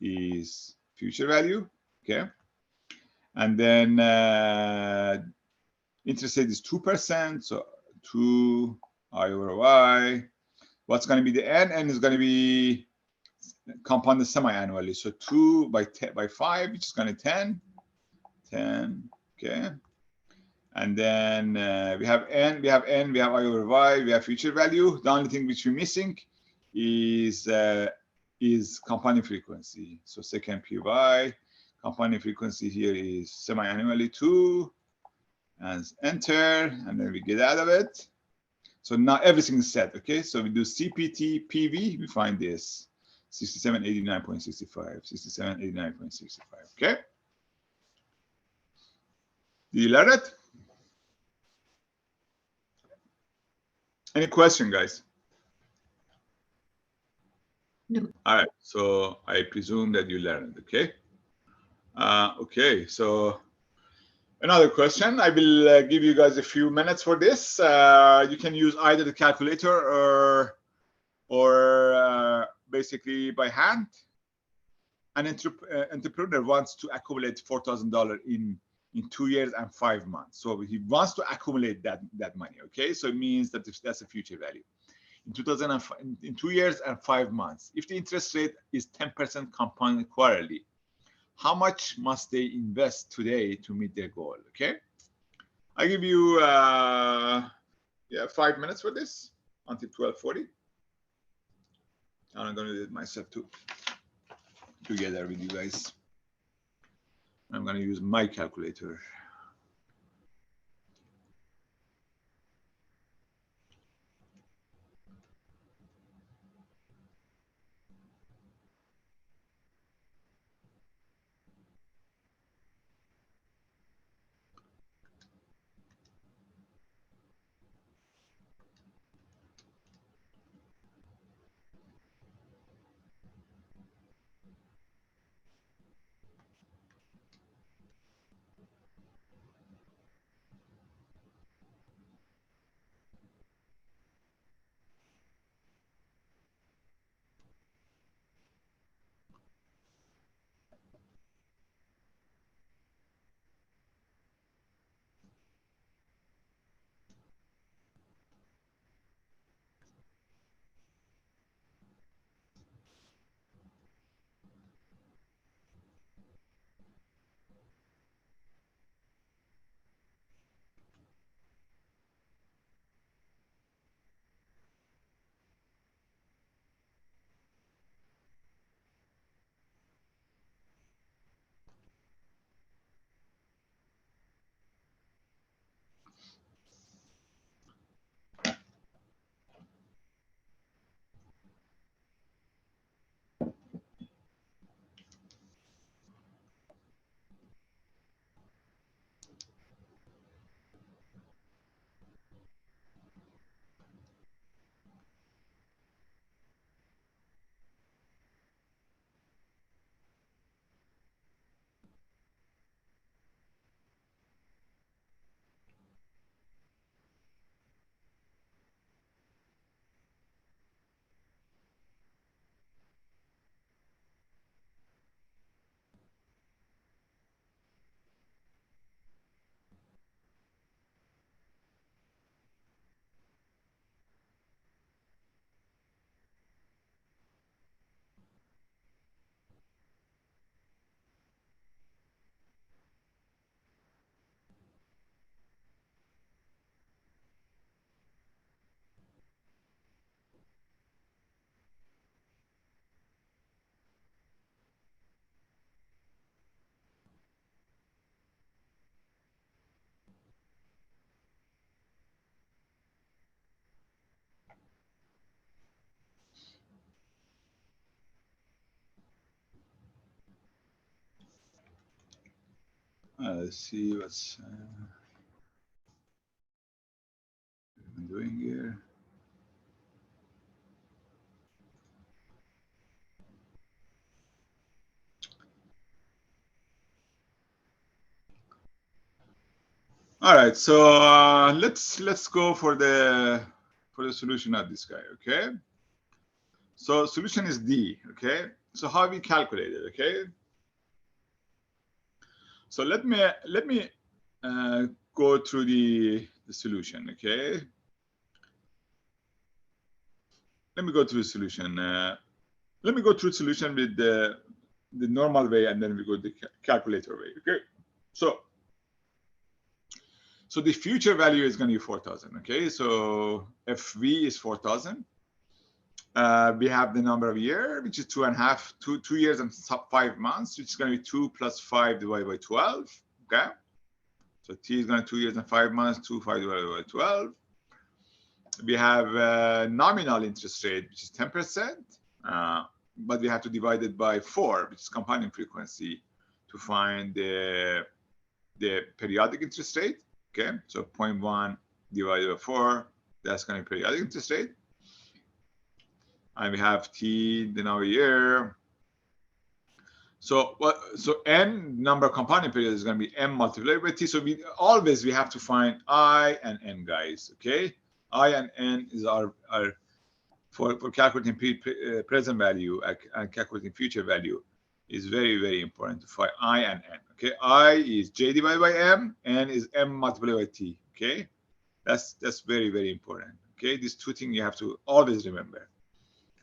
is future value. Okay, and then interest rate is 2%, so 2 I over y. What's going to be the n? N is going to be compounded semi-annually. So 2 by 5, which is going to 10. Okay. And then we have n, we have I over y, we have future value. The only thing which we're missing is compounding frequency. So second py, compounding frequency here is semi-annually 2, and enter, and then we get out of it. So now everything is set. Okay, so we do CPT PV, we find this 6789.65, 6789.65. Okay, did you learn it? Any question, guys? No. All right, so I presume that you learned it. Okay. Okay, so another question. I will give you guys a few minutes for this. You can use either the calculator or basically by hand. An entrepreneur wants to accumulate $4,000 in 2 years and 5 months. So he wants to accumulate that money. Okay, so it means that that's a future value. In 2 years and 5 months, if the interest rate is 10% compounded quarterly, how much must they invest today to meet their goal? Okay, I give you 5 minutes for this until 12:40. I'm going to do it myself too, together with you guys. I'm going to use my calculator. Let's see what's I'm doing here. All right, so let's go for the solution of this guy. Okay, so solution is D. Okay, so how we calculate it? Okay, so let me go through the solution. Okay, let me go through the solution. Let me go through solution with the normal way, and then we go the calculator way. Okay, so the future value is going to be 4,000. Okay, so FV is 4,000. We have the number of year, which is 2 years and 5 months, which is going to be 2 plus 5 divided by 12. Okay, so T is going to be 2 years and 5 months, 2 5 divided by 12. We have nominal interest rate, which is 10%, but we have to divide it by 4, which is compounding frequency, to find the periodic interest rate. Okay, so 0.1 divided by 4, that's going to be periodic interest rate. And we have T, the number of year. So N, number of compounding periods, is going to be M multiplied by T. So we have to find I and N, guys. Okay, I and N is our for calculating present value and calculating future value is very, very important to find I and N. Okay, I is J divided by M, N is M multiplied by T. Okay, that's very, very important. Okay, these two things you have to always remember.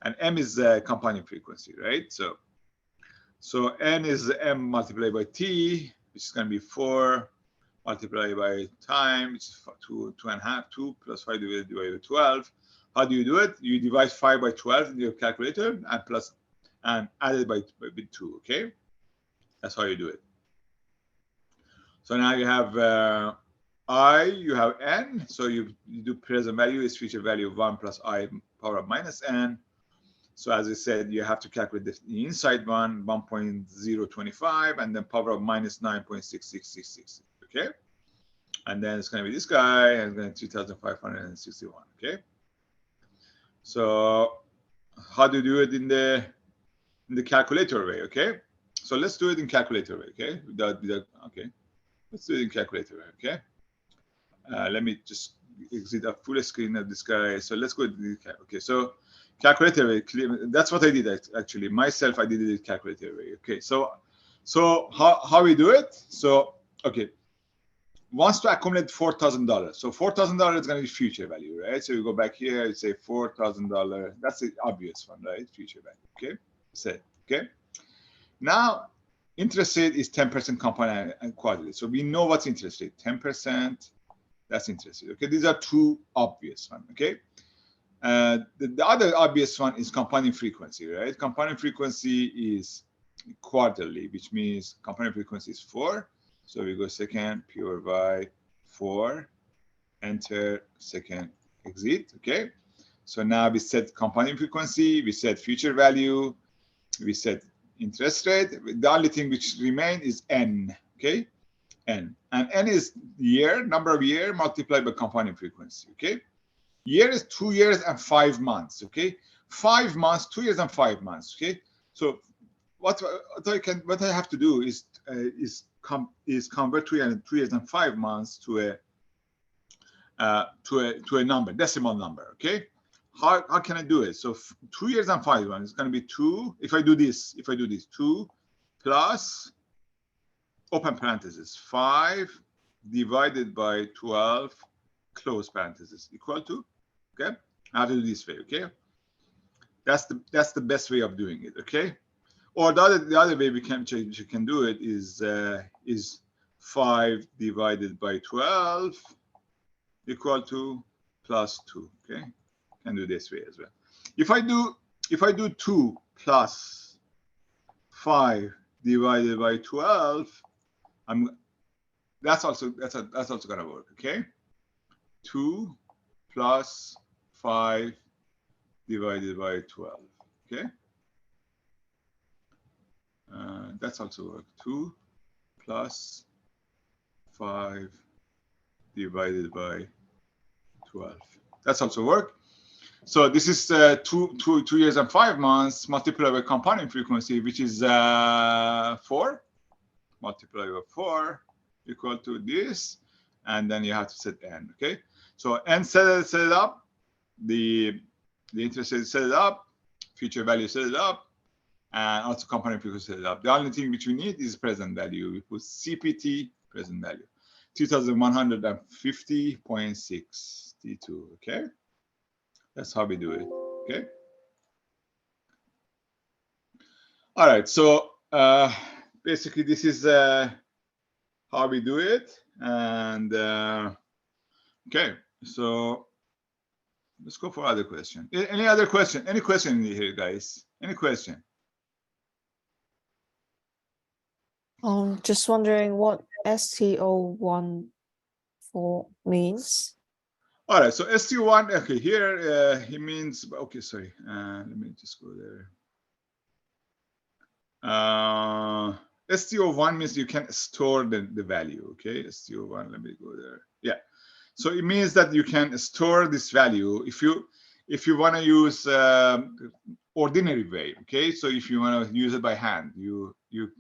And M is the compounding frequency, right? So N is M multiplied by T, which is going to be 4 multiplied by time, which is 2.5, 2 plus 5 divided by 12. How do you do it? You divide 5 by 12 in your calculator and add it by 2. Okay, that's how you do it. So now you have I, you have N. So you do present value is future value of 1 plus I power of minus N. So as I said, you have to calculate the inside one, 1.025, and then power of minus 9.6666. Okay, and then it's going to be this guy, and then 2,561. Okay, so how do you do it in the calculator way? Okay, so let's do it in calculator way. Okay, okay, let's do it in calculator way. Okay, let me just exit a full screen of this guy. So let's go to the okay. So calculator way, that's what I did actually myself. I did it in calculator way. Okay, so how we do it? So okay, wants to accumulate $4,000. So $4,000 is going to be future value, right? So you go back here and say $4,000. That's the obvious one, right? Future value. Okay, set. Okay, now interest rate is 10% compound and quarterly. So we know what's interest rate. 10%. That's interest rate. Okay, these are two obvious ones. Okay. The other obvious one is compounding frequency, right? Compounding frequency is quarterly, which means compounding frequency is 4. So we go second, pure by 4, enter, second, exit. Okay. So now we set compounding frequency, we set future value, we set interest rate. The only thing which remain is N. Okay. N. And N is year, number of year multiplied by compounding frequency. Okay. Year is 2 years and 5 months. Okay, 5 months, 2 years and 5 months. Okay, so what I have to do is convert 2 years and 5 months to a number, decimal number. Okay, how can I do it? So 2 years and 5 months is going to be 2. If I do this, 2 plus open parenthesis 5 divided by 12 close parenthesis equal to. Okay, I have to do this way. Okay, that's the best way of doing it. Okay, or the other way we can do it is 5 divided by 12 equal to plus 2. Okay, can do this way as well. If I do 2 plus 5 divided by 12, that's also gonna work. Okay, 2 plus 5 divided by 12. Okay, that's also work. 2 plus 5 divided by 12. That's also work. So this is 2 years and 5 months multiplied by compounding frequency, which is 4 multiplied by 4 equal to this, and then you have to set n. Okay, so n set it up, the interest rate set it up, future value set it up, and also compounding frequency set it up. The only thing which we need is present value. We put CPT present value 2150.62. Okay, that's how we do it. Okay. All right. So basically, this is how we do it. And okay, so let's go for other question. Any other question? Any question in here, guys? Any question? Just wondering what STO14 means. All right, so STO1, okay, here he means, okay, sorry, let me just go there. STO1 means you can store the value, okay? STO1, let me go there. Yeah, so it means that you can store this value if you want to use ordinary way, okay? So if you want to use it by hand, you do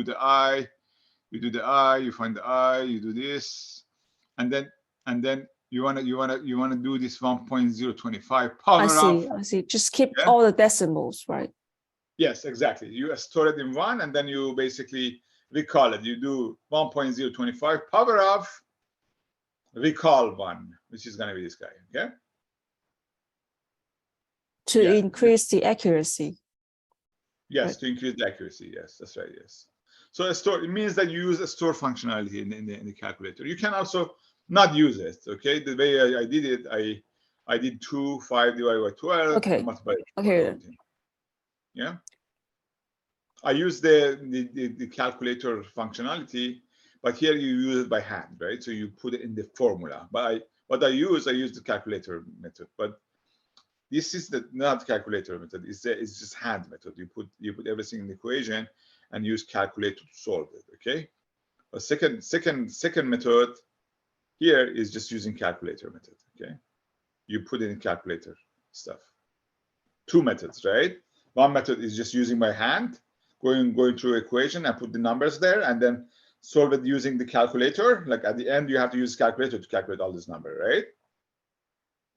the I, you find the I, you do this, and then you want to do this 1.025 power I up. see. Just keep all the decimals, right? Yes, exactly. You store it in 1, and then you basically recall it. You do 1.025 power of recall 1, which is going to be this guy. Okay. To increase the accuracy. Yes, right. To increase the accuracy. Yes, that's right. Yes. So a store, it means that you use a store functionality in the calculator. You can also not use it. Okay. The way I did it, I did 5 divided by 12. Okay. Okay. Yeah. I use the calculator functionality, but here you use it by hand, right? So you put it in the formula. But I use the calculator method. But this is not calculator method. It's just hand method. You put everything in the equation and use calculator to solve it. Okay. A second method here is just using calculator method. Okay. You put it in calculator stuff. 2 methods, right? One method is just using my hand, going through equation and put the numbers there, and then solve it using the calculator. Like at the end, you have to use calculator to calculate all this number, right?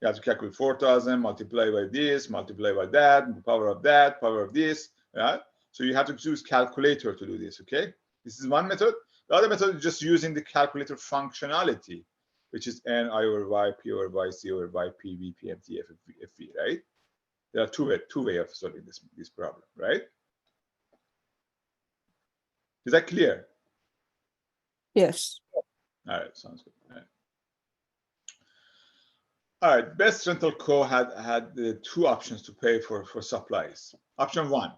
You have to calculate 4,000 multiplied by this, multiplied by that, power of that, power of this, right? So you have to use calculator to do this, okay? This is one method. The other method is just using the calculator functionality, which is n I over y, p over y, c over y, p, v, p, m, t, f, v, right? There are two way of solving this problem, right? Is that clear? Yes. All right, sounds good. All right, Best Rental Co. had 2 options to pay for supplies. Option 1,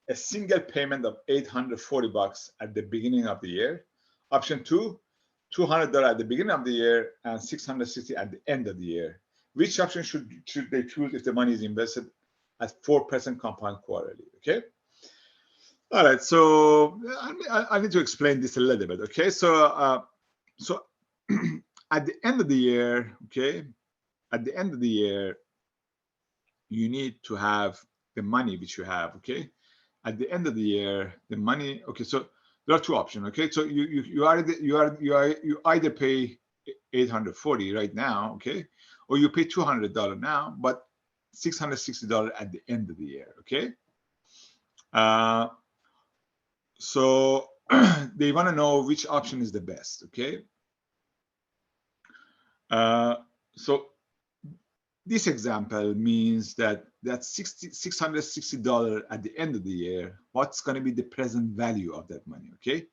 a single payment of $840 at the beginning of the year. Option 2, $200 at the beginning of the year and $660 at the end of the year. Which option should they choose if the money is invested at 4% compound quarterly? Okay. All right. So I need to explain this a little bit. Okay. So so at the end of the year, okay, at the end of the year, you need to have the money which you have. Okay. At the end of the year, the money. Okay. So there are 2 options. Okay. So you either pay $840 right now. Okay. Or you pay $200 now, but $660 at the end of the year. Okay. So they want to know which option is the best. Okay. So this example means that $660 at the end of the year, what's going to be the present value of that money? Okay.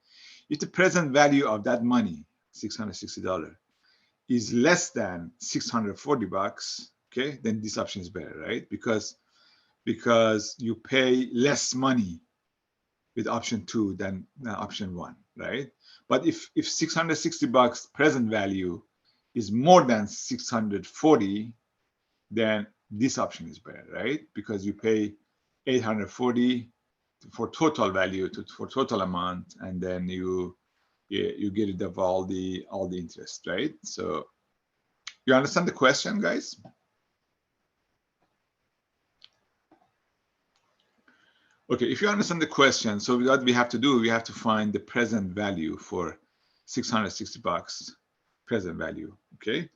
If the present value of that money, $660, is less than $640, okay, then this option is better, right? Because you pay less money with option 2 than option 1, right? But if $660 present value is more than 640, then this option is better, right? Because you pay 840 for total value for total amount, and then you you get rid of all the interest, right? So you understand the question, guys? Okay, if you understand the question, so what we have to do, we have to find the present value for 660 bucks, present value, okay?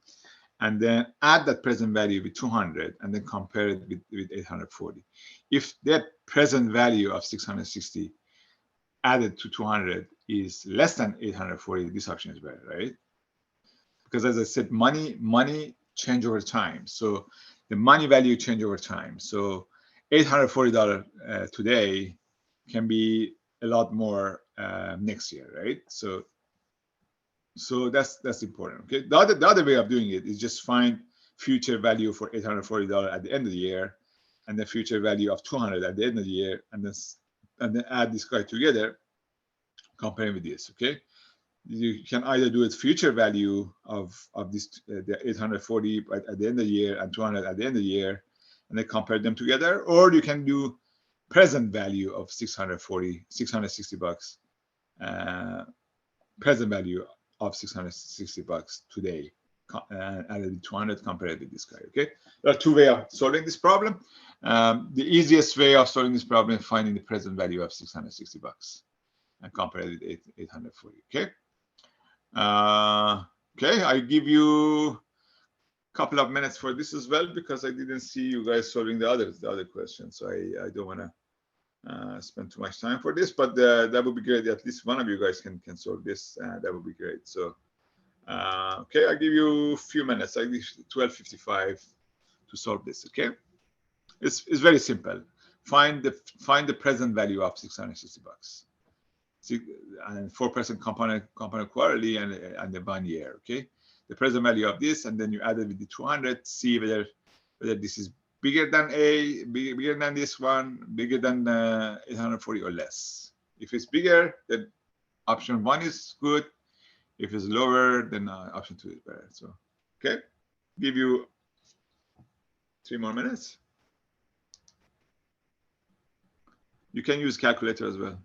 And then add that present value with 200 and then compare it with 840. If that present value of 660 added to 200 is less than 840, this option is better, right? Because as I said, money change over time. So the money value change over time. So $840 today can be a lot more next year, right? So that's important. Okay. The other way of doing it is just find future value for $840 at the end of the year, and the future value of 200 at the end of the year, and then add this guy together, comparing with this. Okay. You can either do it future value of this the 840 at the end of the year and 200 at the end of the year, and then compare them together, or you can do present value of 660 bucks, present value of 660 bucks today, added 200 compared with this guy. Okay, there are two ways of solving this problem. The easiest way of solving this problem is finding the present value of 660 bucks and compare it with 840. Okay. Okay, I give you a couple of minutes for this as well, because I didn't see you guys solving the other questions. So I don't want to spend too much time for this, but that would be great. At least one of you guys can solve this. That would be great. So okay, I'll give you a few minutes. I give 12:55 to solve this. Okay, it's very simple. Find the present value of 660 bucks. And 4% component quarterly and the 1 year. Okay, the present value of this, and then you add it with the 200. See whether this is bigger than bigger than this one, bigger than 840 or less. If it's bigger, then option 1 is good. If it's lower, then option 2 is better. So okay, give you 3 more minutes. You can use calculator as well.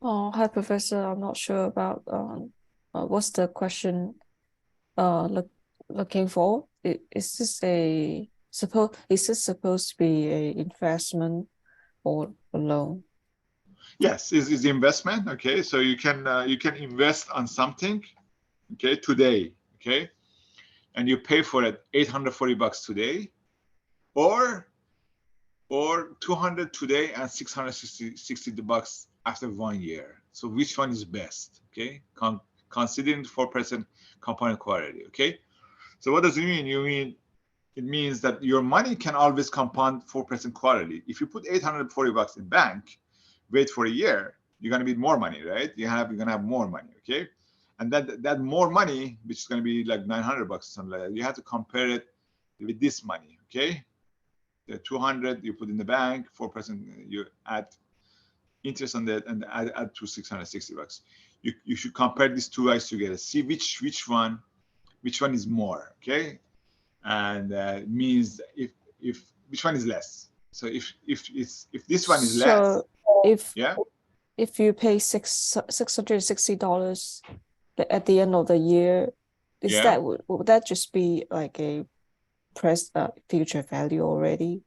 Oh, hi, Professor. I'm not sure about what's the question looking for. Is this supposed to be a investment or a loan? Yes, is the investment. Okay, so you can invest on something, okay, today, okay, and you pay for it 840 bucks today, or 200 today and 660 bucks after 1 year. So which one is best? Okay, considering 4% compound quarterly. Okay, so what does it mean? It means that your money can always compound 4% quarterly. If you put 840 bucks in bank, wait for a year, you're gonna need more money, right? You're gonna have more money. Okay, and that more money, which is gonna be like 900 bucks or something like that, you have to compare it with this money. Okay, the 200 you put in the bank, 4% you add interest on that, and add to 660 bucks. You should compare these two guys together, see which one is more. Okay, and it means if which one is less. So if this one is less, if you pay $660 at the end of the year, would that just be like a future value already?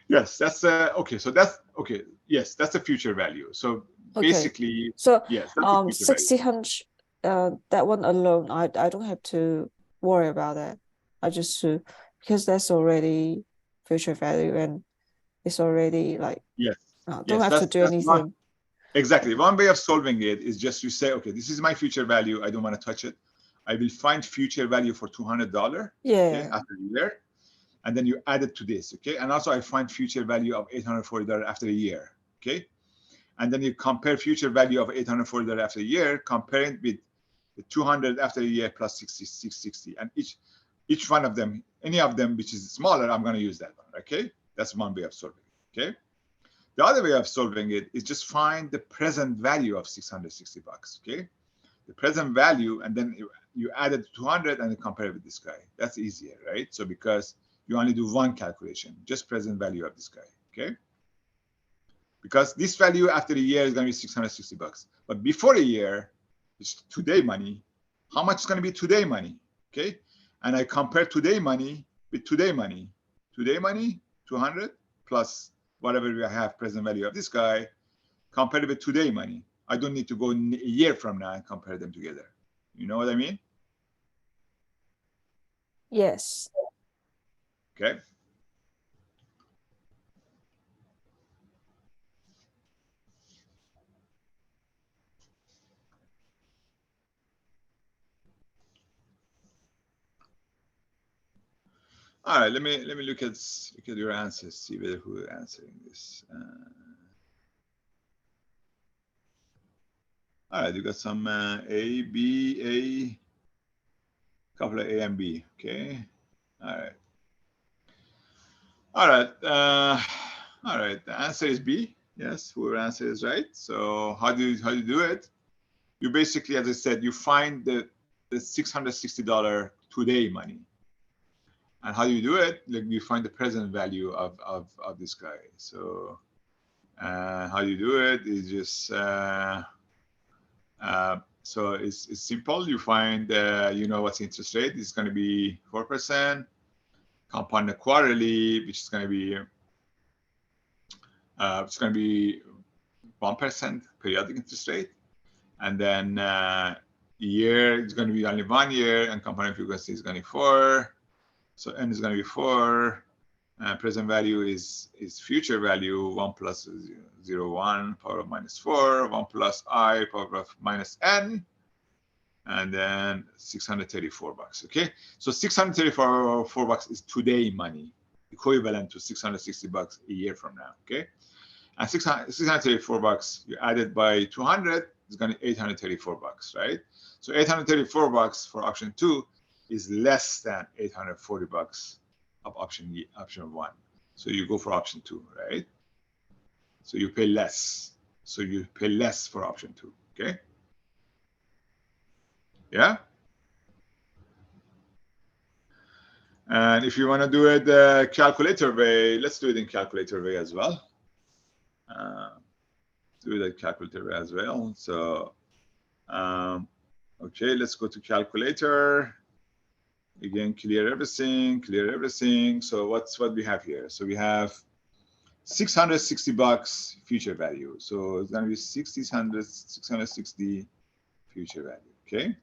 Yes, that's okay. So that's okay. Yes, that's a future value. So basically, so yes, that one alone, I don't have to worry about that. I just because that's already future value and it's already like Yes. don't have to do anything. Exactly. One way of solving it is just to say, okay, this is my future value. I don't want to touch it. I will find future value for $200. Yeah. Okay, after a year, and then you add it to this. Okay, and also I find future value of $840 after a year. Okay, and then you compare future value of $840 after a year, compare it with the 200 after a year plus 660, and each one of them, any of them which is smaller, I'm going to use that one. Okay, that's one way of solving it. Okay. The other way of solving it is just find the present value of $660. Okay, the present value, and then you add it to 200 and compare it with this guy. That's easier, right? So because you only do one calculation, just present value of this guy. Okay, because this value after a year is going to be $660, but before a year, it's today money. How much is going to be today money? Okay, and I compare today money with today money. Today money, 200 plus whatever we have present value of this guy, compared with today money. I don't need to go a year from now and compare them together. You know what I mean? Yes. Okay. All right, let me look at your answers, see whether who is answering this. All right, you got some A, B, a couple of A and B. Okay. All right. All right. All right. The answer is B. Yes, whoever answer is right. So how do you do it? You basically, as I said, you find the $660 today money. And how do you do it? Like you find the present value of this guy. So how you do it is just so it's simple. You find you know what's interest rate. It's going to be 4%. Compounded quarterly, which is going to be 1% periodic interest rate, and then year is going to be only 1 year, and compounding frequency is going to be 4. So n is going to be 4. Present value is future value 1 plus 0, 1 power of minus 4, 1 plus I power of minus n, and then $634. Okay, so $634 is today money, equivalent to $660 a year from now. Okay, and $634 you add it by 200, it's going to be $834, right? So $834 for option 2 is less than $840 of option 1. So you go for option 2, right? So you pay less. So you pay less for option 2. Okay. Yeah. And if you want to do it the calculator way, let's do it in calculator way as well. Do the calculator way as well. So, okay, let's go to calculator. Again, clear everything. So what we have here? So we have $660 future value. So it's going to be 660 future value. Okay.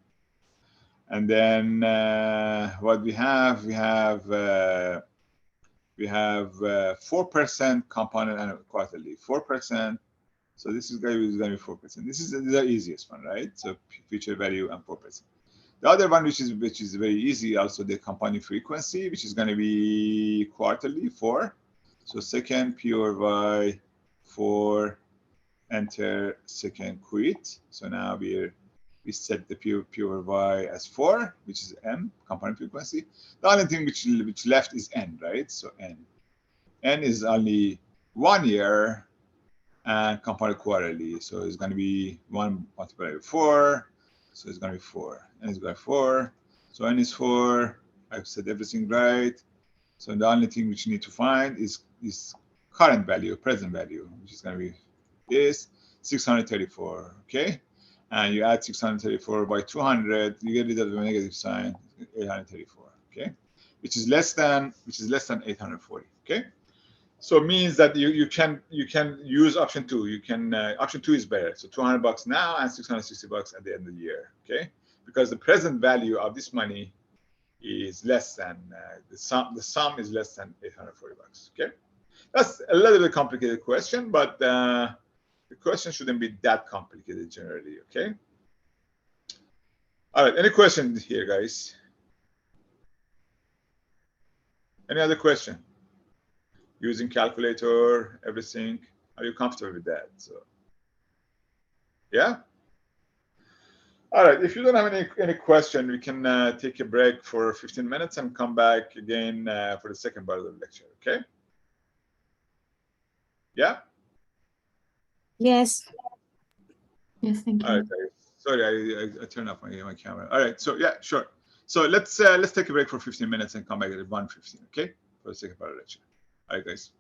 And then what we have 4% compounded annual quarterly, 4%. So this is going to be 4%. This is the easiest one, right? So future value and 4%. The other one, which is very easy, also the compounding frequency, which is going to be quarterly, 4. So second P over Y, 4, enter, second quit. So now we set the P over Y as 4, which is M, compounding frequency. The only thing which left is N, right? So N. N is only 1 year and compounded quarterly. So it's going to be 1 multiplied by 4. So it's going to be 4. N is going to be 4. So N is 4. I've said everything right. So the only thing which you need to find is current value, present value, which is going to be this 634. Okay. And you add 634 by 200, you get rid of the negative sign, 834. Okay. Which is less than 840. Okay. So it means that you can use option 2. You can option 2 is better. So $200 now and $660 at the end of the year. Okay, because the present value of this money is less than the sum is less than $840. Okay, that's a little bit complicated question, but the question shouldn't be that complicated generally. Okay. All right. Any questions here, guys? Any other question? Using calculator, everything. Are you comfortable with that? So, yeah. All right. If you don't have any question, we can take a break for 15 minutes and come back again for the second part of the lecture. Okay. Yeah. Yes. Yes, thank All right, you. guys. Sorry, I turned off my camera. All right. So yeah, sure. So let's take a break for 15 minutes and come back at 1:15. Okay, for the second part of the lecture. All right, guys.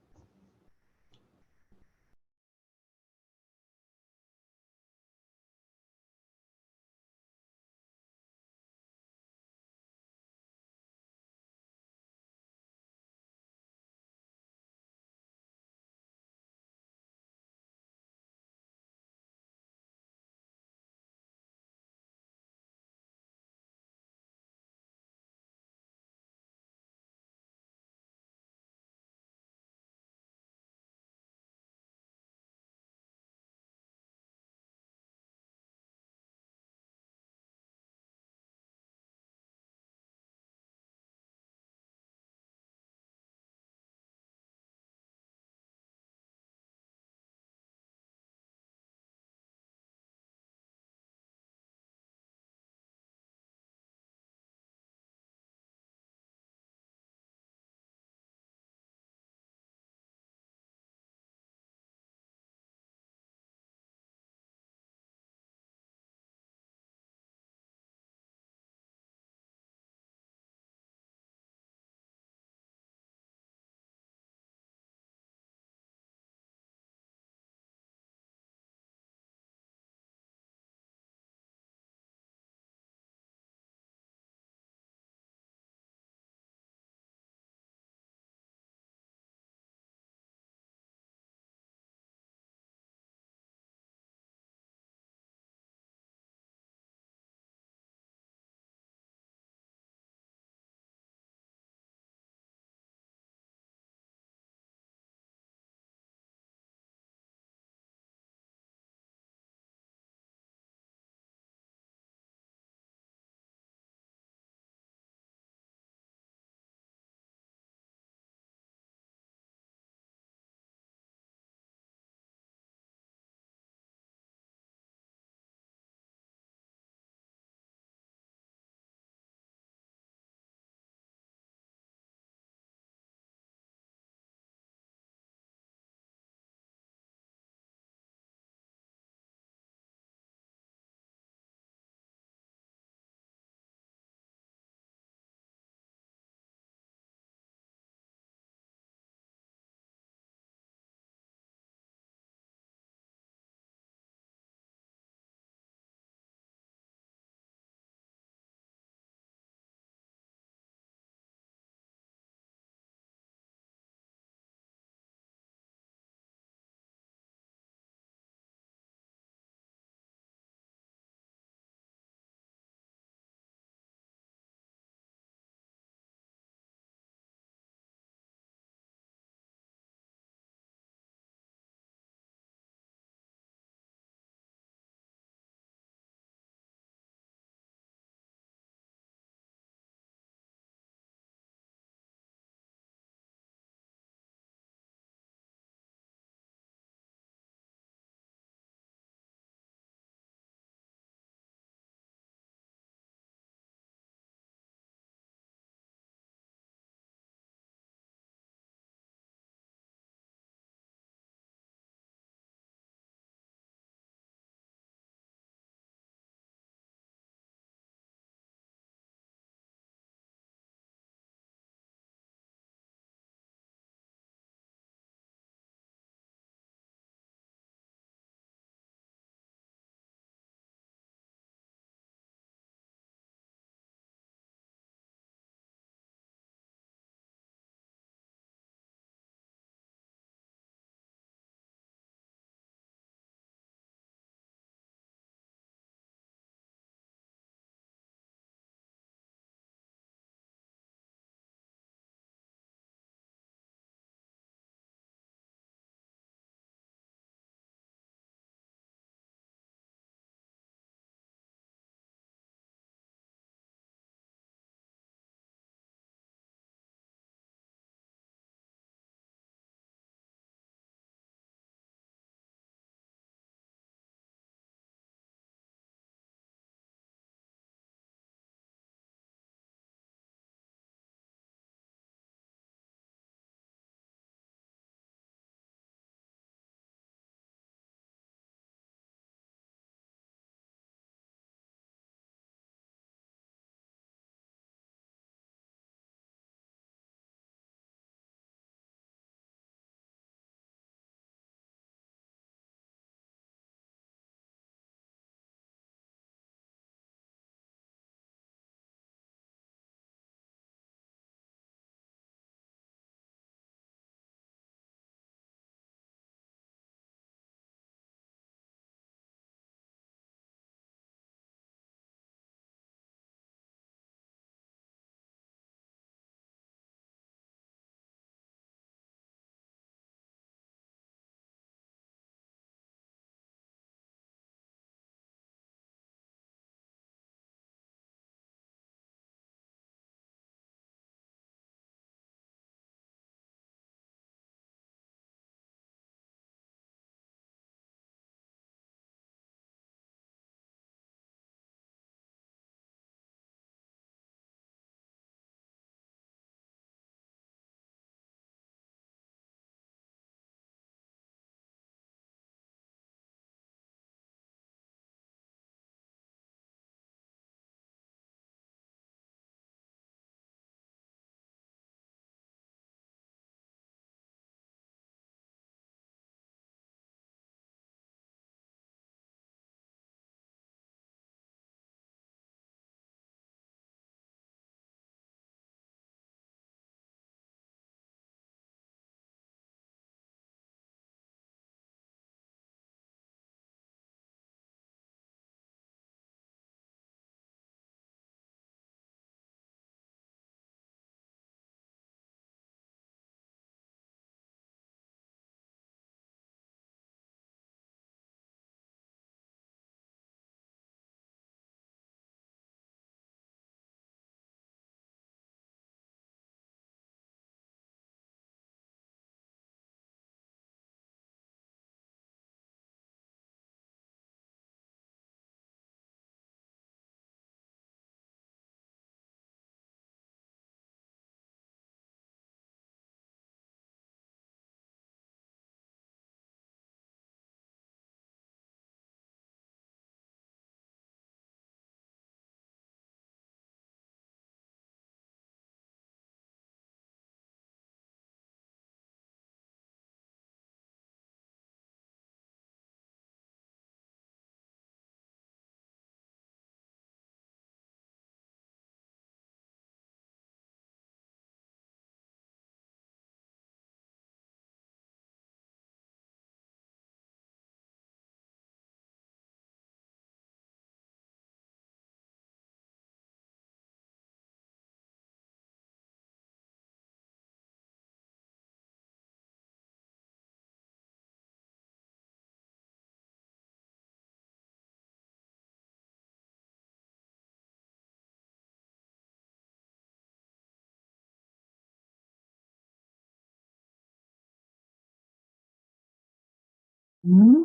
Hmm?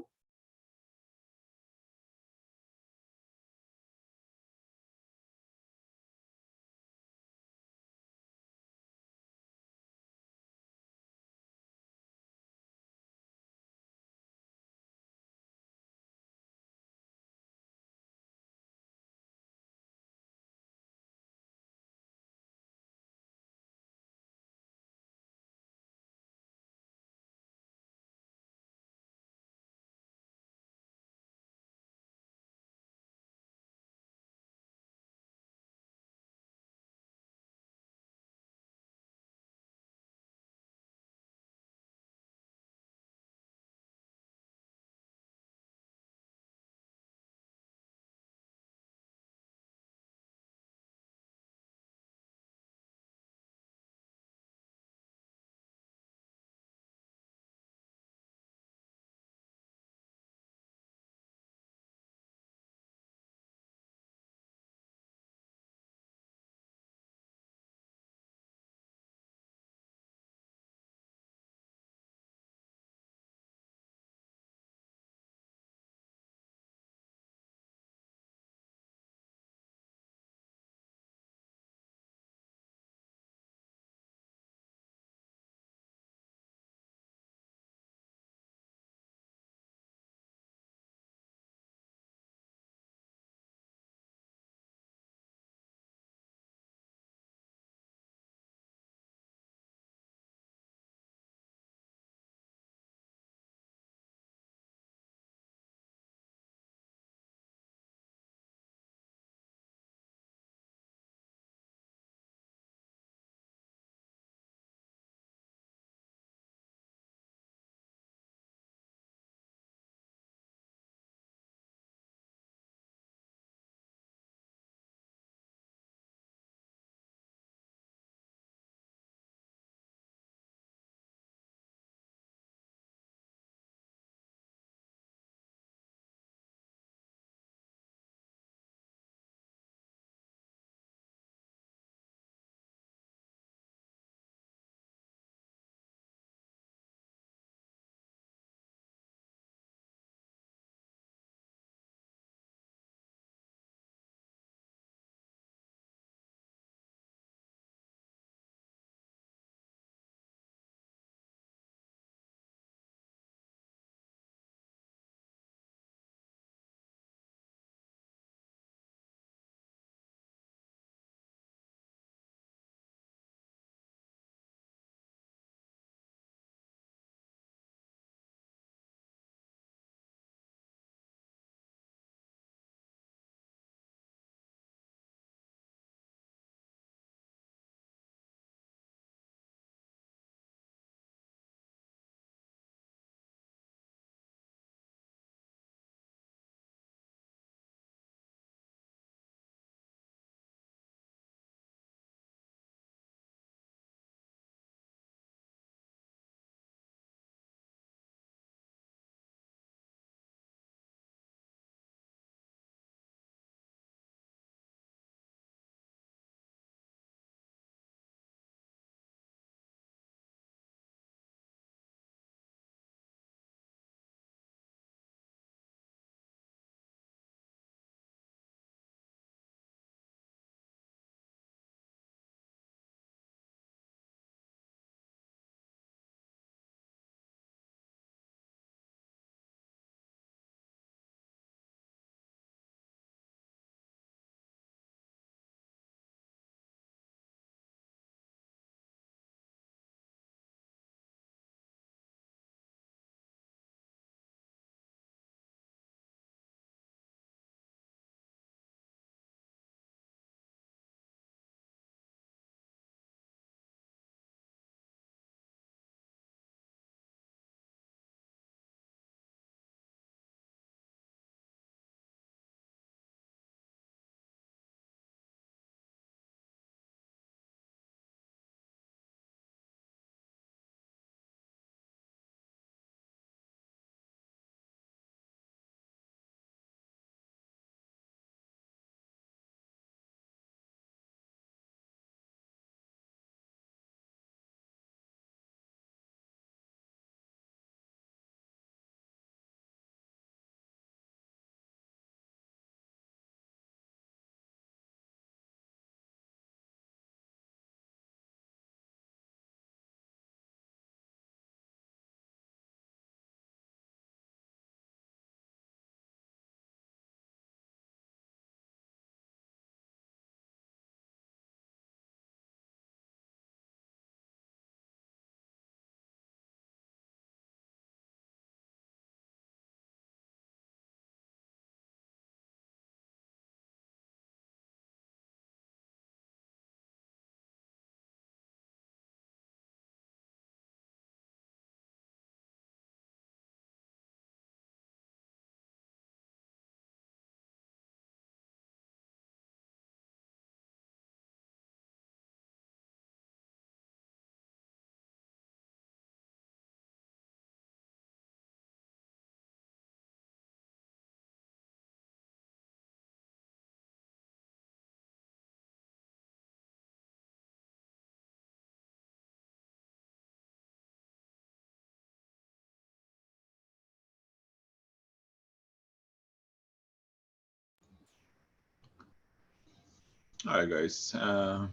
All right, guys. We're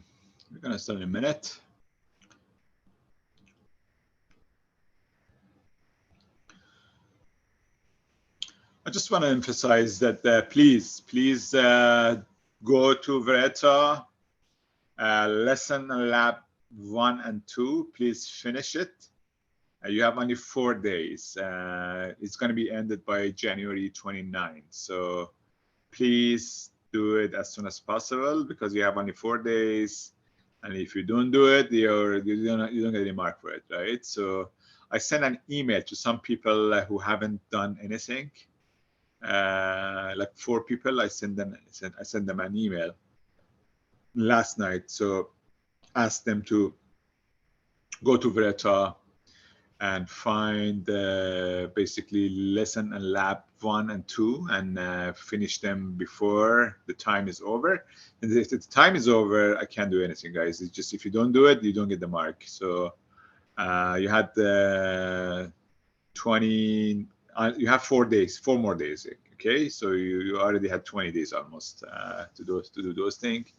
gonna start in a minute. I just want to emphasize that please go to Vereta lesson lab 1 and 2. Please finish it. You have only 4 days. It's going to be ended by January 29th. So please do it as soon as possible because you have only 4 days. And if you don't do it, you don't get any mark for it, right? So I sent an email to some people who haven't done anything. Like 4 people, I sent them an email last night. So ask them to go to Vereta and find basically lesson and lab 1 and 2 and finish them before the time is over. And if the time is over, I can't do anything, guys. It's just if you don't do it, you don't get the mark. So you had 20. You have 4 days, 4 more days. Okay, so you already had 20 days almost to do those things.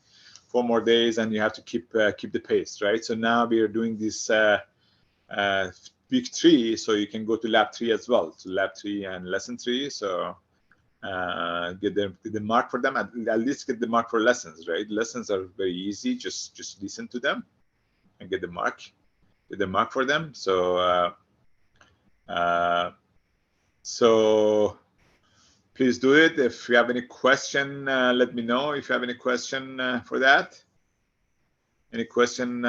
4 more days, and you have to keep the pace, right? So now we are doing this week 3, so you can go to lab 3 as well. So lab 3 and lesson 3. So get the mark for them. At least get the mark for lessons, right? Lessons are very easy. Just listen to them and get the mark. Get the mark for them. So so please do it. If you have any question, let me know. If you have any question for that, any question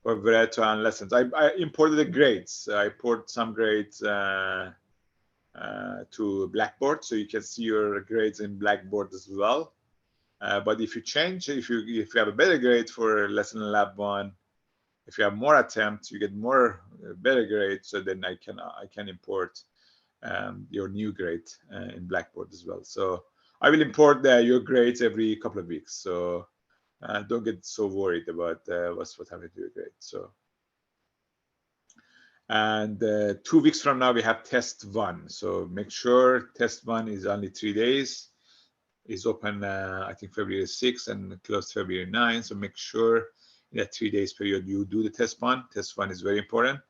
for Vereta and lessons. I imported the grades. I imported some grades to Blackboard, so you can see your grades in Blackboard as well. But if you change, if you have a better grade for lesson in lab 1, if you have more attempts, you get more better grades. So then I can import your new grade in Blackboard as well. So I will import your grades every couple of weeks. So don't get so worried about what's happening to your grade. So, and 2 weeks from now we have test 1. So make sure test 1 is only 3 days. Is open I think February 6th and closed February 9th. So make sure in that 3 days period you do the test 1. Test 1 is very important.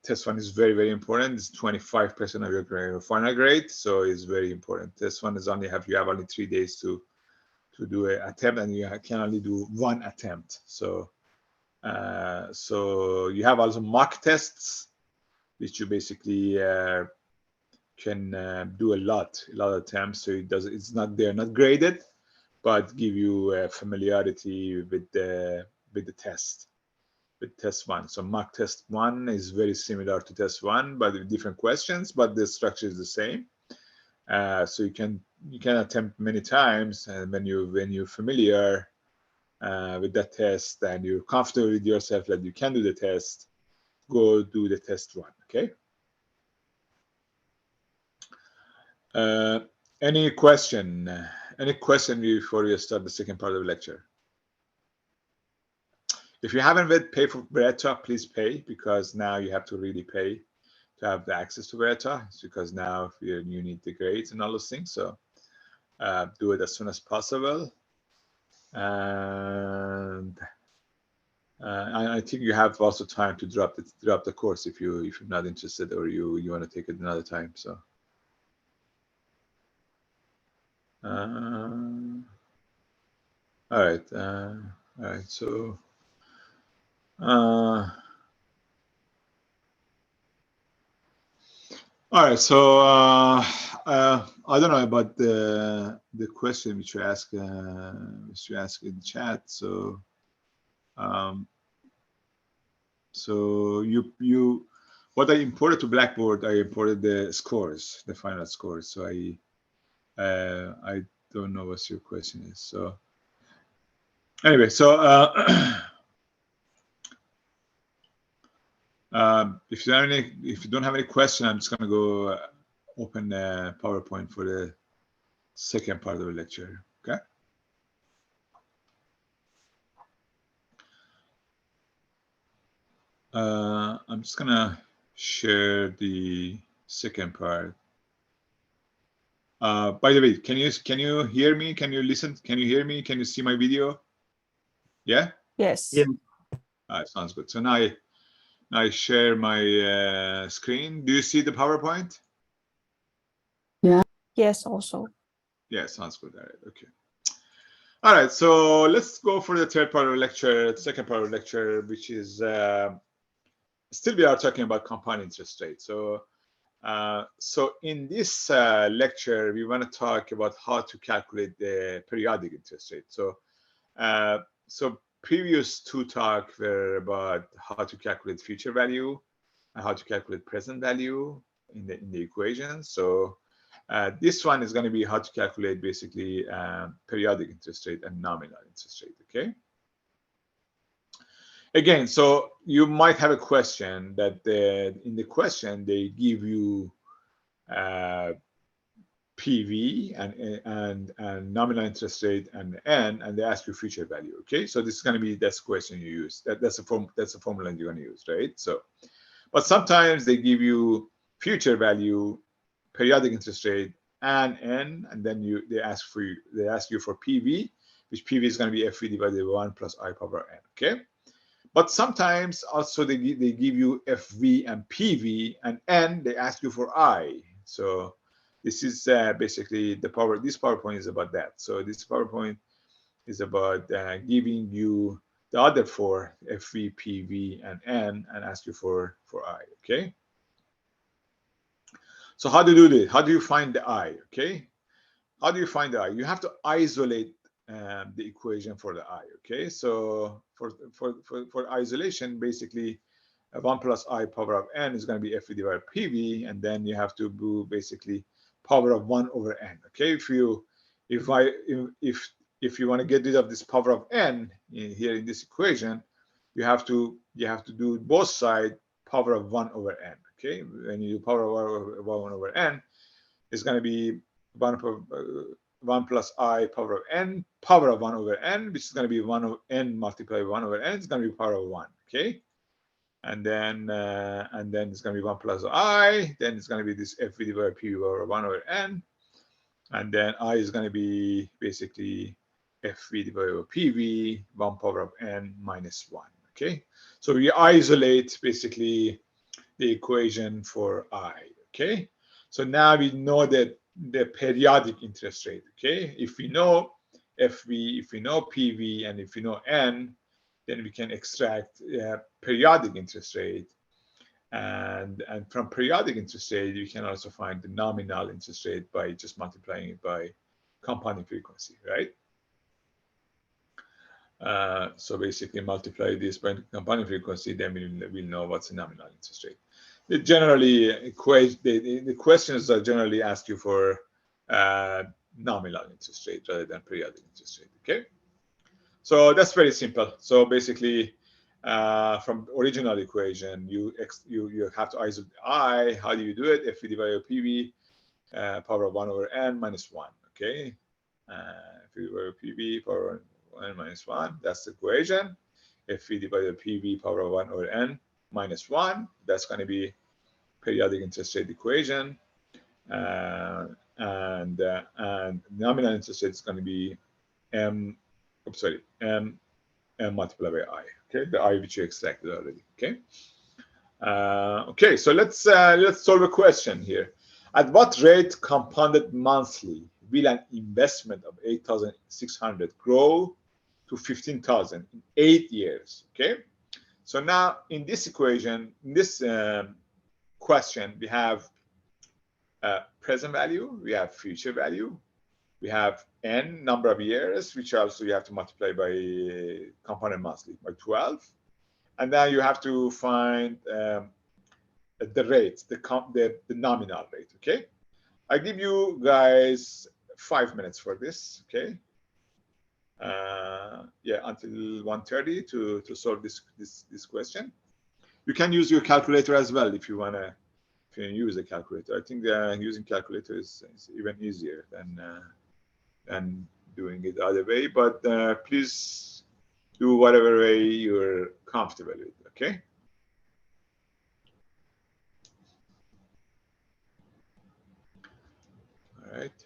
Test 1 is very, very important. It's 25% of your final grade, so it's very important. Test 1 is you have only 3 days to do an attempt, and you can only do 1 attempt. So so you have also mock tests, which you basically can do a lot of attempts. So they're not graded, but give you familiarity with the test. With test 1. So mock test 1 is very similar to test 1, but with different questions, but the structure is the same. So you can attempt many times, and when you're familiar with that test and you're comfortable with yourself that you can do the test, go do the test 1. Okay. Any question? Any question before you start the second part of the lecture? If you haven't yet paid for Vereta, please pay, because now you have to really pay to have the access to Vereta. It's because now you need the grades and all those things. So do it as soon as possible. And I think you have also time to drop the course if you're not interested or you want to take it another time. So. All right. So. All right, so I don't know about the question which you ask in the chat. So so you what I imported to Blackboard, I imported the scores, the final scores. So I don't know what your question is. So anyway, so if you don't have any question, I'm just gonna go open PowerPoint for the second part of the lecture. Okay. I'm just gonna share the second part. By the way, can you hear me? Can you listen? Can you hear me? Can you see my video? Yeah. Yes. Yeah. Sounds good. So now I share my screen. Do you see the PowerPoint? Yes, also. Yeah, sounds good. All right. Okay. All right. So let's go for the third part of the lecture, the second part of the lecture, which is still we are talking about compound interest rate. So so in this lecture, we want to talk about how to calculate the periodic interest rate. So so previous two talks were about how to calculate future value and how to calculate present value in the equation. So this one is going to be how to calculate basically periodic interest rate and nominal interest rate. Okay. Again, so you might have a question that in the question they give you PV and nominal interest rate and N, and they ask you future value. Okay, so this is going to be that's the question you use. That's a formula you're going to use, right? So, but sometimes they give you future value, periodic interest rate, and N, and then they ask you for PV, which PV is going to be FV divided by 1 plus I power N. Okay. But sometimes also they give you FV and PV, and N they ask you for I. So this is basically this PowerPoint is about that. So this PowerPoint is about giving you the other four, FV, PV, and N, and ask you for I. Okay. So how do you do this? How do you find the I? Okay. How do you find the I? You have to isolate the equation for the I. Okay, so for isolation, basically 1 plus I power of N is going to be FV divided by PV, and then you have to do basically power of 1 over N. Okay, if you want to get rid of this power of N here in this equation, you have to do both sides power of 1 over N. Okay, when you do power of 1 over N, it's going to be 1 plus I power of N, power of 1 over N, which is going to be 1 over N multiplied by 1 over N. It's going to be power of 1. Okay, and then it's going to be 1 plus I. Then it's going to be this FV divided by P over 1 over N, and then I is going to be basically FV divided by PV 1 power of N minus 1. Okay, so we isolate basically the equation for I. Okay, so now we know that the periodic interest rate. Okay, if we know FV, if we know PV, and if we know N, then we can extract periodic interest rate, and from periodic interest rate you can also find the nominal interest rate by just multiplying it by compounding frequency, right? So basically multiply this by compounding frequency, then we'll know what's the nominal interest rate. It generally the questions are generally ask you for nominal interest rate rather than periodic interest rate. Okay, so that's very simple. So basically, from original equation, you have to isolate I. How do you do it? FV divided by PV power of 1 over N minus 1. Okay, FV divided by PV power of 1 minus 1. That's the equation. FV divided by PV power of 1 over N minus 1. That's going to be periodic interest rate equation, and nominal interest rate is going to be M multiplied by I. Okay, the I which you extracted already. Okay. Okay, so let's solve a question here. At what rate compounded monthly will an investment of 8,600 grow to 15,000 in 8 years? Okay, so now in this equation, in this question, we have present value, we have future value, we have N number of years, which also you have to multiply by compounded monthly by 12, and then you have to find the rate, the nominal rate. Okay, I give you guys 5 minutes for this. Okay, yeah, until 1:30 to solve this question. You can use your calculator as well if you wanna. If you use a calculator, I think using calculator is even easier than doing it the other way. But please do whatever way you're comfortable with. Okay. All right.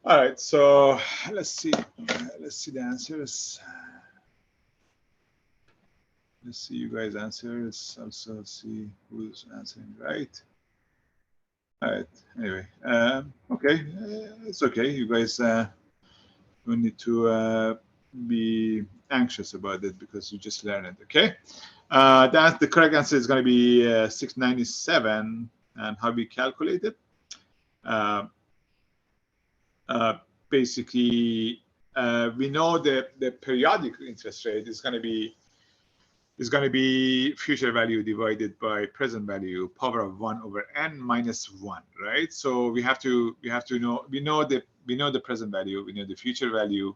All right, so let's see the answers. Let's see you guys' answers. Also see who's answering right. All right. Anyway, okay, it's okay. You guys don't need to be anxious about it because you just learn it. Okay. That's the correct answer is going to be 697. And how we calculate it? Basically, we know the periodic interest rate is going to be future value divided by present value power of 1 over n minus 1, right? So we have to know, we know the present value, we know the future value.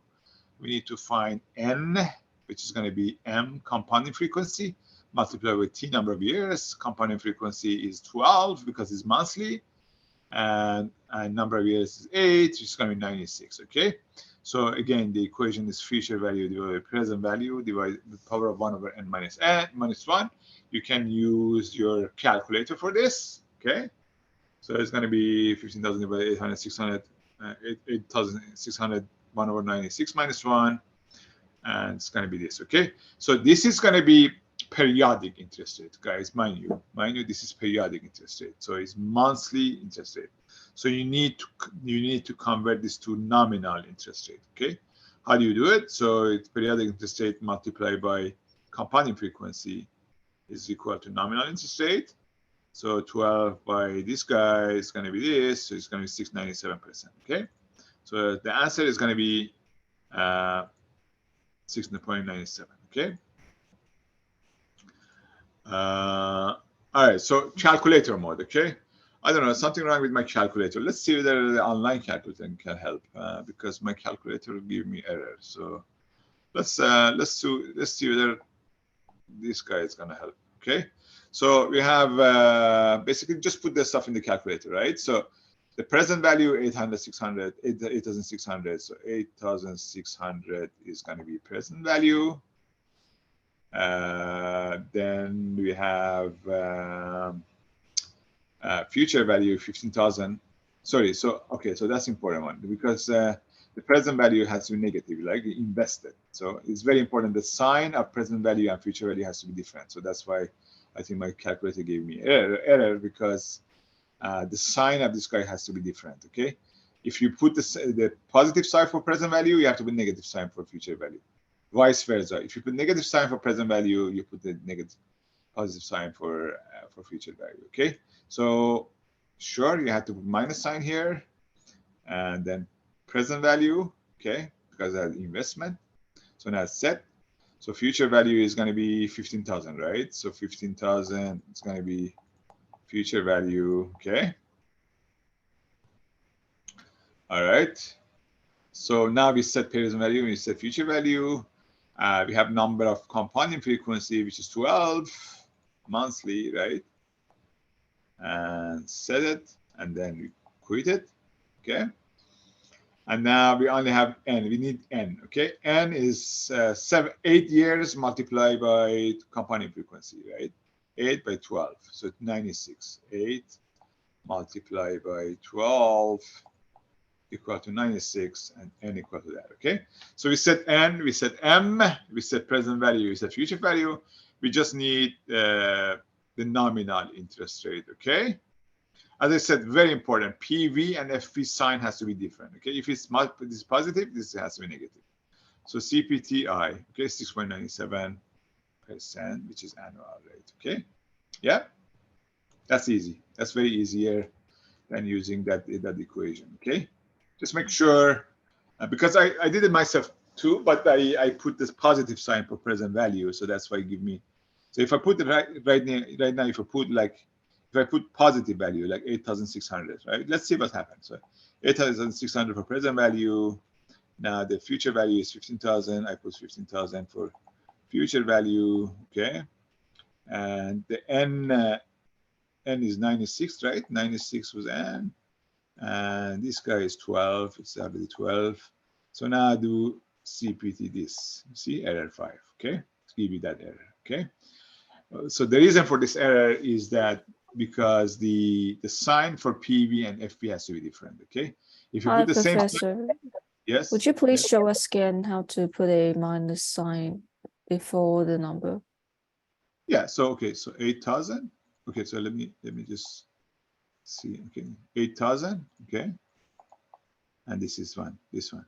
We need to find n, which is going to be m compounding frequency multiplied with t number of years. Compounding frequency is 12 because it's monthly, and number of years is 8, which is going to be 96. Okay. So again, the equation is future value divided by present value divided by the power of 1 over n minus 1. You can use your calculator for this. Okay. So it's going to be 15,000 divided by 800, 600, 8,600, 1 over 96 minus 1. And it's going to be this. Okay. So this is going to be periodic interest rate, guys. Mind you, this is periodic interest rate. So it's monthly interest rate. So you need to convert this to nominal interest rate. Okay, how do you do it? So it's periodic interest rate multiplied by compounding frequency is equal to nominal interest rate. So 12 by this guy is going to be this. So it's going to be 697%. Okay, so the answer is going to be 6.97. Okay. All right, so calculator mode. Okay, I don't know, something wrong with my calculator. Let's see whether the online calculator can help, because my calculator will give me error. So let's see whether this guy is gonna help. Okay, so we have basically just put this stuff in the calculator, right? So the present value 8,600. So 8,600 is going to be present value. Then we have future value 15,000. Sorry, so okay, so that's important one because the present value has to be negative, like invested. So it's very important. The sign of present value and future value has to be different. So that's why I think my calculator gave me error because the sign of this guy has to be different. Okay, if you put the positive sign for present value, you have to put negative sign for future value. Vice versa. If you put negative sign for present value, you put the positive sign for future value. Okay, so sure, you have to put minus sign here, and then present value. Okay, because that's investment. So now it's set. So future value is going to be 15,000, right? So 15,000 is going to be future value. Okay. All right. So now we set present value, we set future value. We have number of compounding frequency, which is 12 monthly, right? And set it, and then we quit it. Okay. And now we only have n. We need n. Okay. N is 8 years multiplied by compounding frequency, right? 8 by 12, so 96. 8 multiplied by 12 equal to 96, and n equal to that. Okay, so we set n, we set m, we set present value, we set future value. We just need the nominal interest rate. Okay, as I said, very important, PV and FV sign has to be different. Okay, if it's positive, this has to be negative. So CPTI, okay, 6.97%, which is annual rate. Okay, yeah, that's easy. That's very easier than using that equation. Okay, just make sure, because I did it myself too, but I put this positive sign for present value, so that's why it give me. So if I put it right now, if I put positive value like 8,600, right? Let's see what happens. So 8,600 for present value. Now the future value is 15,000. I put 15,000 for future value. Okay, and the n is 96, right? 96 was n. And this guy is 12. It's already 12. So now I do CPT this. See, error 5. Okay, give you that error. Okay, so the reason for this error is that because the sign for PV and FV has to be different. Okay, If you Hi, put the same, Professor. yes. Would you please yes. show us again how to put a minus sign before the number? Yeah. So okay. So 8,000. Okay. So let me just see. Okay. 8,000. Okay. And this is one. This one.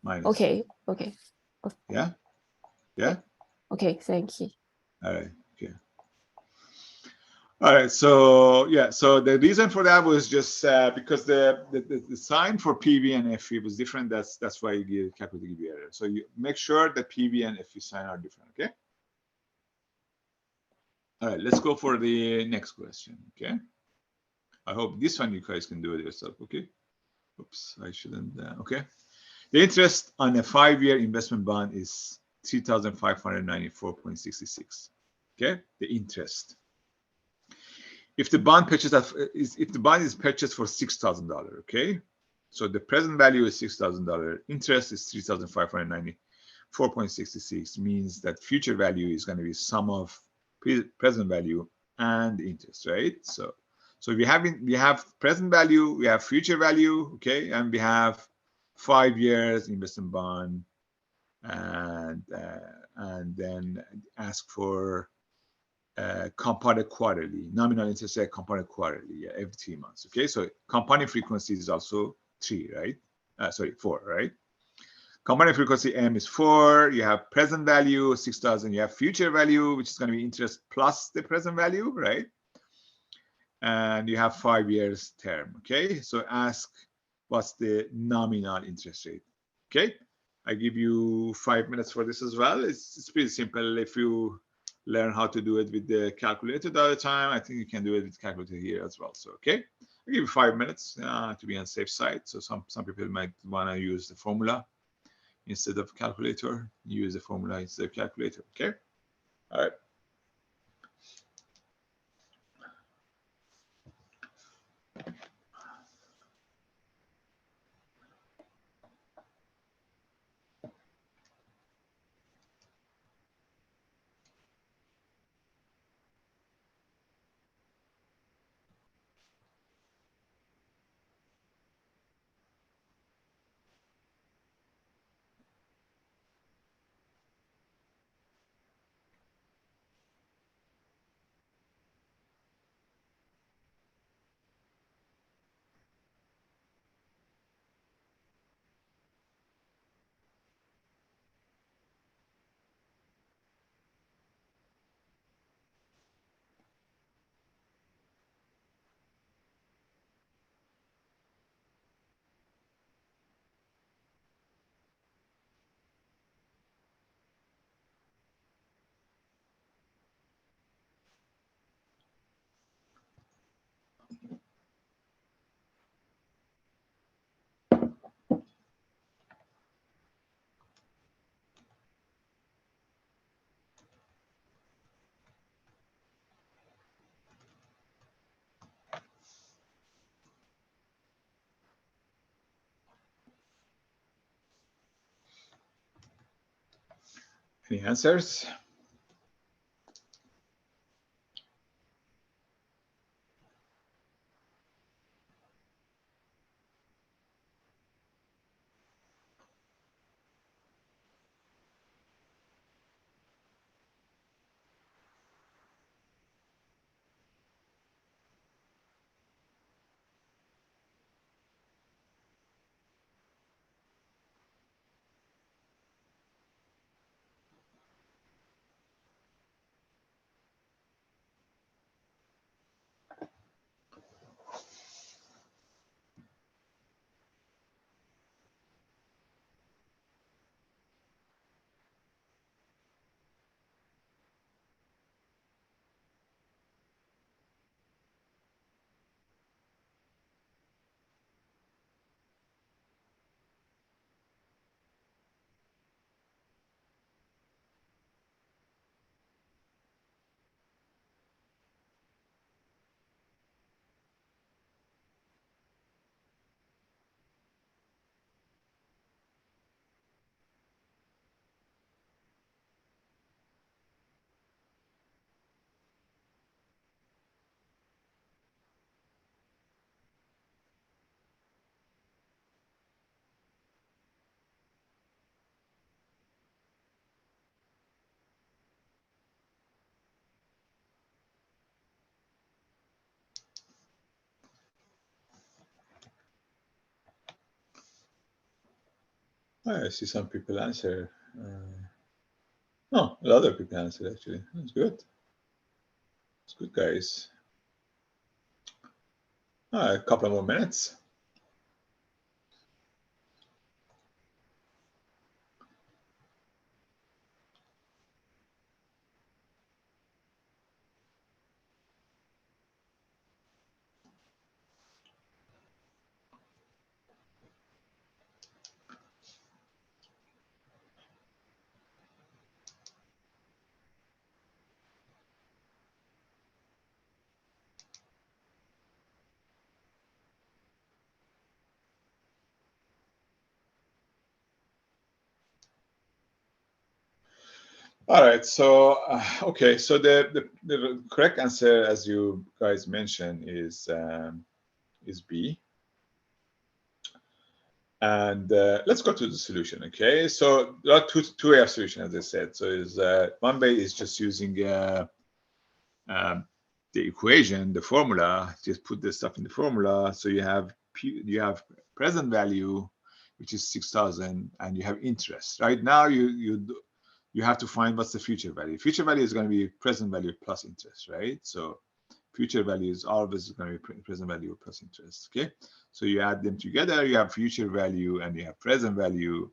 Minus. Okay. Okay. Yeah. Yeah. Okay. Thank you. All right. Okay. All right. So yeah. So the reason for that was just because the sign for PV and FV was different. That's why you calculate give you error. So you make sure that PV and FV sign are different. Okay. All right. Let's go for the next question. Okay. I hope this one you guys can do it yourself. Okay. Oops. I shouldn't. Okay. The interest on a 5-year investment bond is 3,594.66. Okay. The interest. If the bond is purchased for $6,000, okay, so the present value is $6,000, interest is 3,594.66, means that future value is going to be sum of present value and interest, right? So we have present value, we have future value, okay, and we have 5 years investment bond, and then ask for compounded quarterly, nominal interest rate compounded quarterly, yeah, every 3 months. Okay, so compounding frequency is also 3, right? Sorry, 4, right? Compounding frequency M is 4. You have present value 6,000. You have future value, which is going to be interest plus the present value, right? And you have 5 years term. Okay, so ask what's the nominal interest rate. Okay, I give you 5 minutes for this as well. It's pretty simple. If you learn how to do it with the calculator the other time, I think you can do it with calculator here as well. So okay, I give you 5 minutes to be on safe side. So some people might want to use the formula instead of calculator. Use the formula instead of calculator. Okay, all right. Any answers? I see some people answer. Oh, a lot of people answered actually. That's good. It's good, guys. A couple more minutes. All right, so okay, so the correct answer, as you guys mentioned, is B. And let's go to the solution. Okay, so there are two way of solution, as I said. So is one way is just using the equation, the formula. Just put this stuff in the formula. So you have present value, which is 6,000, and you have interest. Right now, you have to find what's the future value. Future value is going to be present value plus interest, right? So future value is always going to be present value plus interest. Okay, so you add them together, you have future value and you have present value,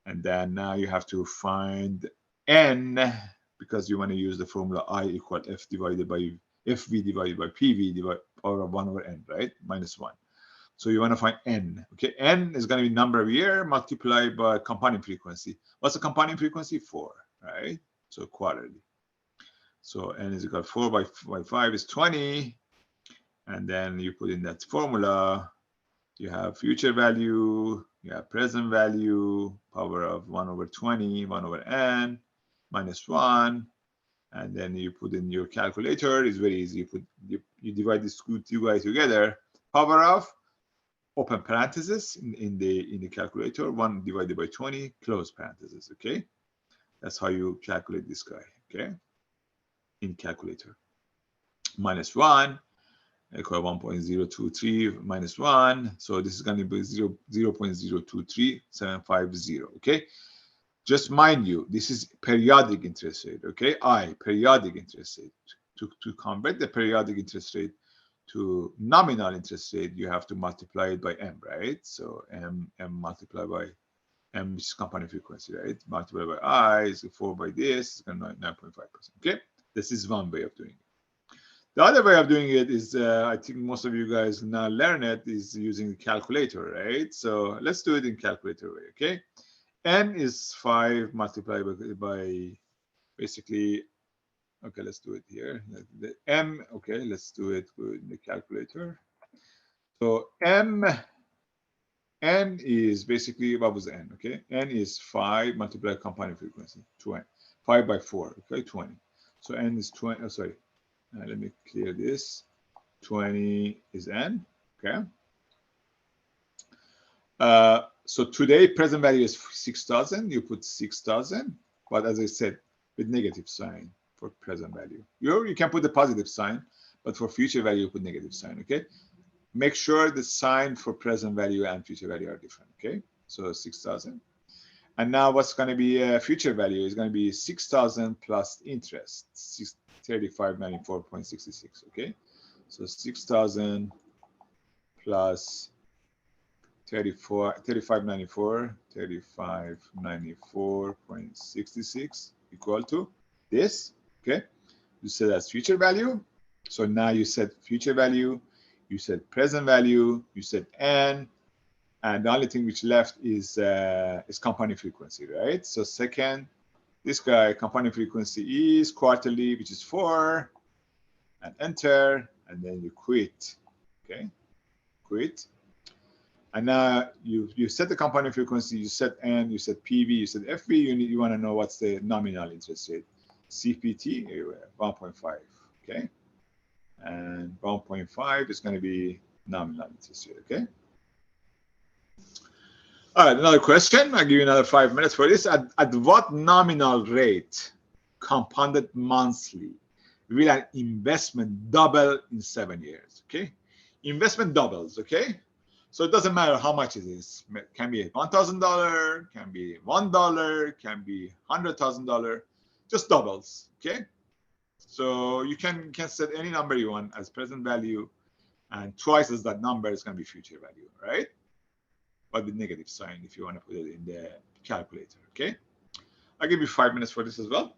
and then now you have to find n, because you want to use the formula I equal f divided by fv divided by pv divided power of 1 over n, right? Minus 1. So you want to find n. Okay, n is going to be number of year multiplied by compounding frequency. What's the compounding frequency? 4, right? So quarterly. So n is equal to 4 by 5 is 20. And then you put in that formula. You have future value, you have present value, power of 1 over 20, 1 over n, minus 1. And then you put in your calculator. It's very easy. You divide these two guys together. Power of, open parenthesis in the calculator, 1 divided by 20, close parenthesis. Okay, that's how you calculate this guy. Okay, in calculator, minus 1 equal 1.023 minus 1. So this is going to be 0.023750. Okay, just mind you, this is periodic interest rate. Okay, periodic interest rate. To convert the periodic interest rate to nominal interest rate, you have to multiply it by m, right? So m multiplied by m, which is compounding frequency, right? Multiplied by I is 4 by this, it's going to 9.5%. Okay, this is one way of doing it. The other way of doing it is, I think most of you guys now learn it, is using the calculator, right? So let's do it in calculator way, okay? N is 5 multiplied by basically, okay, let's do it here. The M, okay, let's do it in the calculator. So N is basically, what was N, okay? N is 5 multiplied compounding frequency, 20. 5 by 4, okay, 20. So N is 20, oh, sorry. Let me clear this. 20 is n. Okay. So today present value is 6,000. You put 6,000, but as I said, with negative sign for present value. You can put the positive sign, but for future value, you put negative sign. Okay. Make sure the sign for present value and future value are different. Okay. So 6,000. And now what's going to be future value is going to be 6,000 plus interest, 3594.66. Okay, so 6,000 plus 3594.66 equal to this. Okay, you said that's future value. So now you said future value, you said present value, you said n. And the only thing which left is compounding frequency, right? So second, this guy, compounding frequency is quarterly, which is 4, and enter, and then you quit, okay? Quit. And now you set the compounding frequency, you set N, you set PV, you set FV, you want to know what's the nominal interest rate. CPT, 1.5, okay? And 1.5 is going to be nominal interest rate, okay? All right, another question. I'll give you another 5 minutes for this. At what nominal rate, compounded monthly, will an investment double in 7 years? Okay, investment doubles. Okay, So it doesn't matter how much it is. It can be $1,000, can be $1, can be $100,000, just doubles. Okay. So you can set any number you want as present value, and twice as that number is going to be future value, right? But with negative sign if you want to put it in the calculator. Okay. I'll give you 5 minutes for this as well.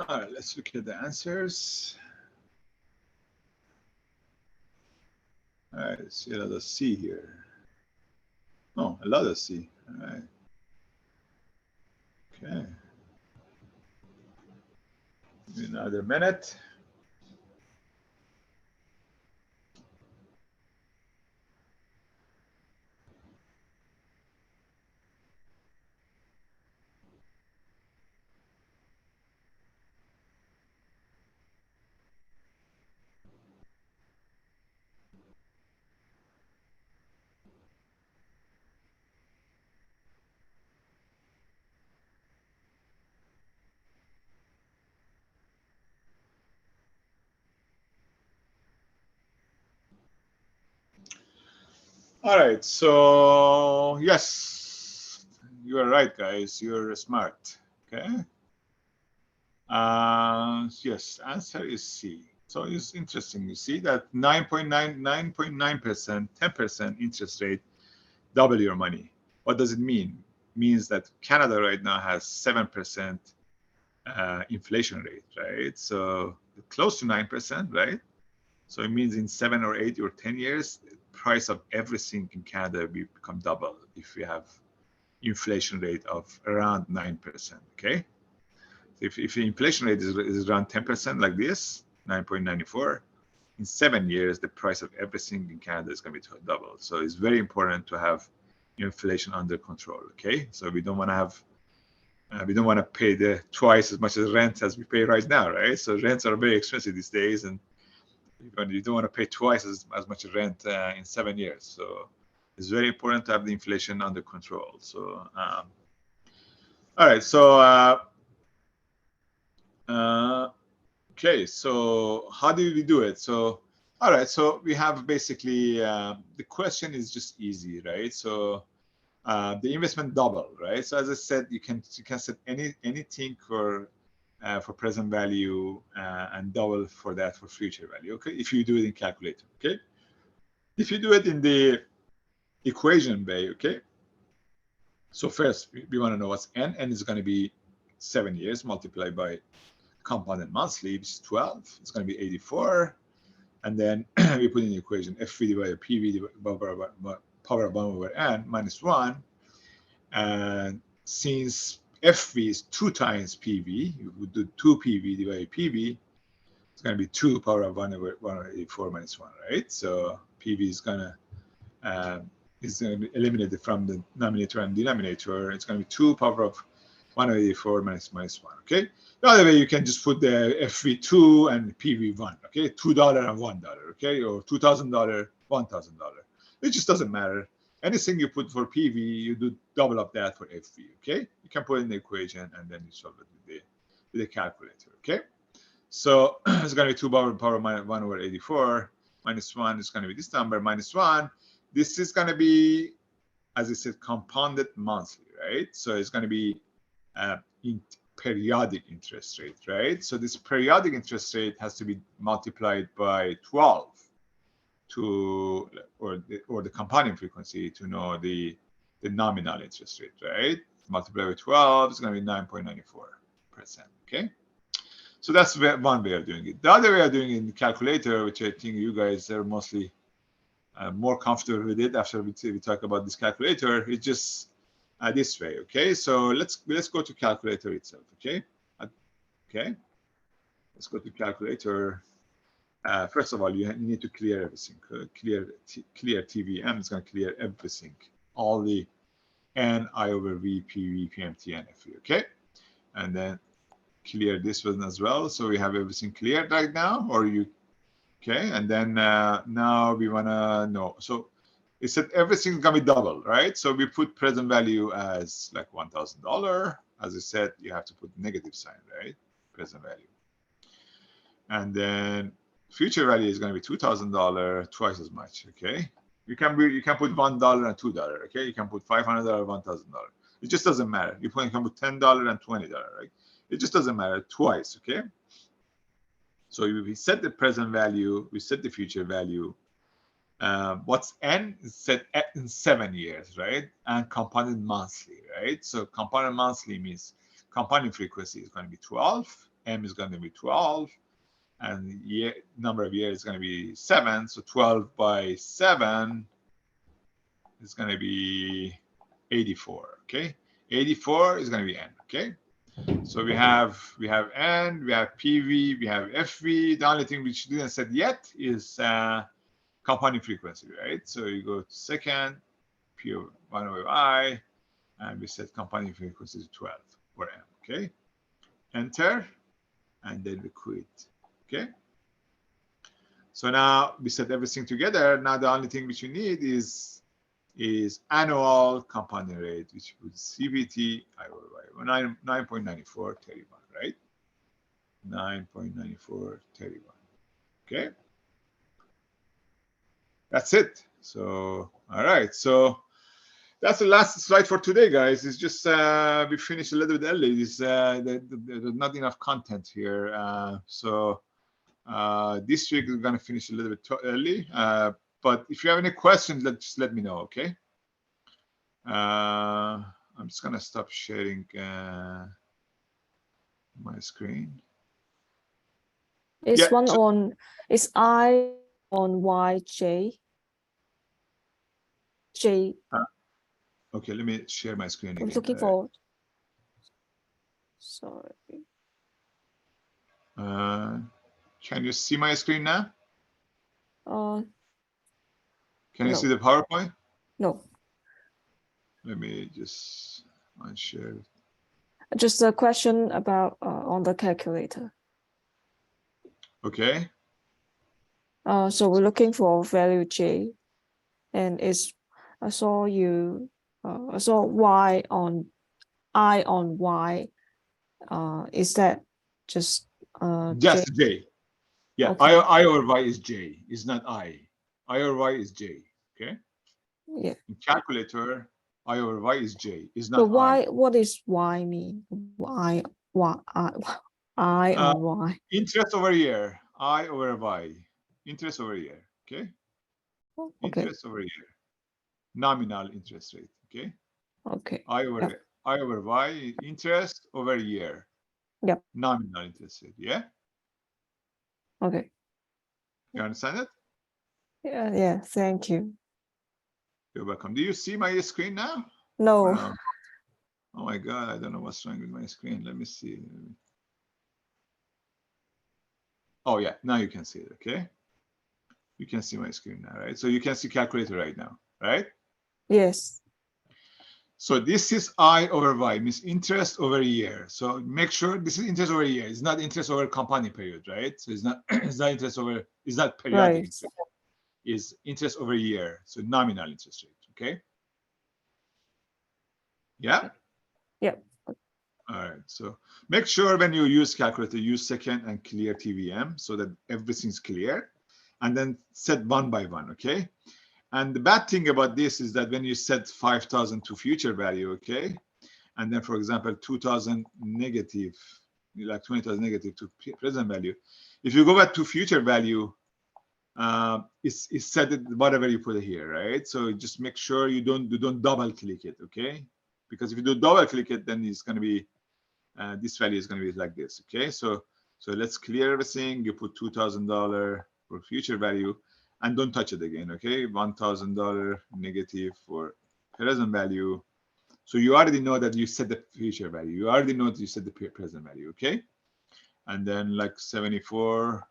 All right, let's look at the answers. All right, let's see another C here. Oh, a lot of C. All right. Okay. Another minute. All right, so yes, you are right, guys. You're smart. Okay. Yes, answer is C. So it's interesting. You see that 9.9%, 10% interest rate, double your money. What does it mean? It means that Canada right now has 7% inflation rate, right? So close to 9%, right? So it means in 7 or 8 or 10 years, the price of everything in Canada will become double if we have inflation rate of around 9%. Okay. If the inflation rate is around 10% like this, 9.94, in 7 years, the price of everything in Canada is going to be double. So it's very important to have inflation under control. Okay. So we don't want to have we don't want to pay the twice as much as rent as we pay right now, right? So rents are very expensive these days, and you don't want to pay twice as much rent in 7 years. So it's very important to have the inflation under control. So all right, so okay, so how do we do it? So all right, so we have basically the question is just easy, right? So the investment double, right? So as I said, you can set anything for present value and double for that for future value. Okay, if you do it in calculator. Okay, if you do it in the equation way. Okay, so first we want to know what's n. N is going to be 7 years multiplied by compounded monthly, which is 12. It's going to be 84, and then we put in the equation f(v) divided by pv divided by power of 1 over n minus 1. And since FV is 2 times PV, you would do 2 PV divided by PV. It's going to be 2 power of 1 over 184 minus 1, right? So PV is going to be eliminated from the numerator and denominator. It's going to be 2 power of 184 minus 1. Okay. The other way, you can just put the FV2 and PV1. Okay, $2 and $1. Okay, or $2,000, $1,000. It just doesn't matter. Anything you put for PV, you do double up that for FV, okay? You can put in the equation and then you solve it with the calculator, okay? So it's going to be 2 power minus 1 over 84 minus 1 is going to be this number minus 1. This is going to be, as I said, compounded monthly, right? So it's going to be in periodic interest rate, right? So this periodic interest rate has to be multiplied by 12. Or the compounding frequency to know the nominal interest rate, right? Multiply by 12 is going to be 9.94%. Okay, so that's one way of doing it. The other way of doing it in the calculator, which I think you guys are mostly more comfortable with it after we talk about this calculator, is just this way. Okay, so let's go to calculator itself. Okay, okay, let's go to calculator. First of all, you need to clear everything. Clear TVM is going to clear everything, all the N, I over V, PV, PMT, and FV. Okay, and then clear this one as well. So we have everything cleared right now, or you? Okay, and then now we want to know. So it said everything's gonna be double, right? So we put present value as like $1,000. As I said, you have to put negative sign, right? Present value, and then future value is going to be $2,000, twice as much. Okay, you can put $1 and $2. Okay, you can put $500, $1,000. It just doesn't matter. You can put $10 and $20. Right? It just doesn't matter twice. Okay. So we set the present value, we set the future value. What's n is set in 7 years, right? And compounded monthly, right? So compounded monthly means compounding frequency is going to be 12. M is going to be 12. And number of years is going to be 7. So 12 by 7 is going to be 84. Okay, 84 is going to be n. Okay, so we have n, we have PV, we have FV. The only thing which didn't set yet is compounding frequency, right? So you go to second, P over 1 over I, and we set compounding frequency to 12 for m. Okay, enter, and then we quit. Okay, so now we set everything together. Now the only thing which you need is annual compounding rate, which would CBT I over 9.9431, right? 9.9431. Okay, that's it. So, all right. So that's the last slide for today, guys. It's just we finished a little bit early. There's not enough content here. So this week we're gonna finish a little bit early. But if you have any questions, just let me know, okay? I'm just gonna stop sharing my screen. Is Yeah, one on, is I on Y, J? J, Okay, let me share my screen I'm again. looking for, sorry. Can you see my screen now? Can you No. see the PowerPoint? No, Let me just unshare it. just a question about on the calculator. Okay. So we're looking for value J, and I saw Y on I on Y. Is that just J? Just J. Yeah, Okay. I over Y is J. It's not I. I over Y is J. Okay. Yeah. In calculator, I over Y is J. It's not So I. what is Y mean? I on Y. Interest over year. I over Y. Interest over year. Okay. Okay. Interest over year. Nominal interest rate. Okay. Okay. I over Y. Interest over year. Yep. Nominal interest rate. Yeah. Okay. You understand it? Yeah. Yeah. Thank you. You're welcome. Do you see my screen now? No. No. Oh my God, I don't know what's wrong with my screen. Let me see. Oh yeah, now you can see it, okay? You can see my screen now, right? So you can see calculator right now, right? Yes. So this is I over Y, means interest over a year. So make sure this is interest over a year. It's not interest over compounding period, right? So it's not interest over, it's not periodic Right. interest. It's interest over a year. So nominal interest rate, okay? Yeah? Yep. All right, so make sure when you use calculator, use second and clear TVM so that everything's clear, and then set one by one, okay? And the bad thing about this is that when you set 5,000 to future value, okay, and then for example 2,000 negative, like 20,000 negative to present value, if you go back to future value, it's set it whatever you put it here, right? So just make sure you don't double click it, okay? Because if you do double click it, then it's going to be this value is going to be like this, okay? So let's clear everything. You put $2,000 for future value, and don't touch it again, okay? $1,000 negative for present value. So you already know that you set the future value. You already know that you set the present value, okay? And then like 74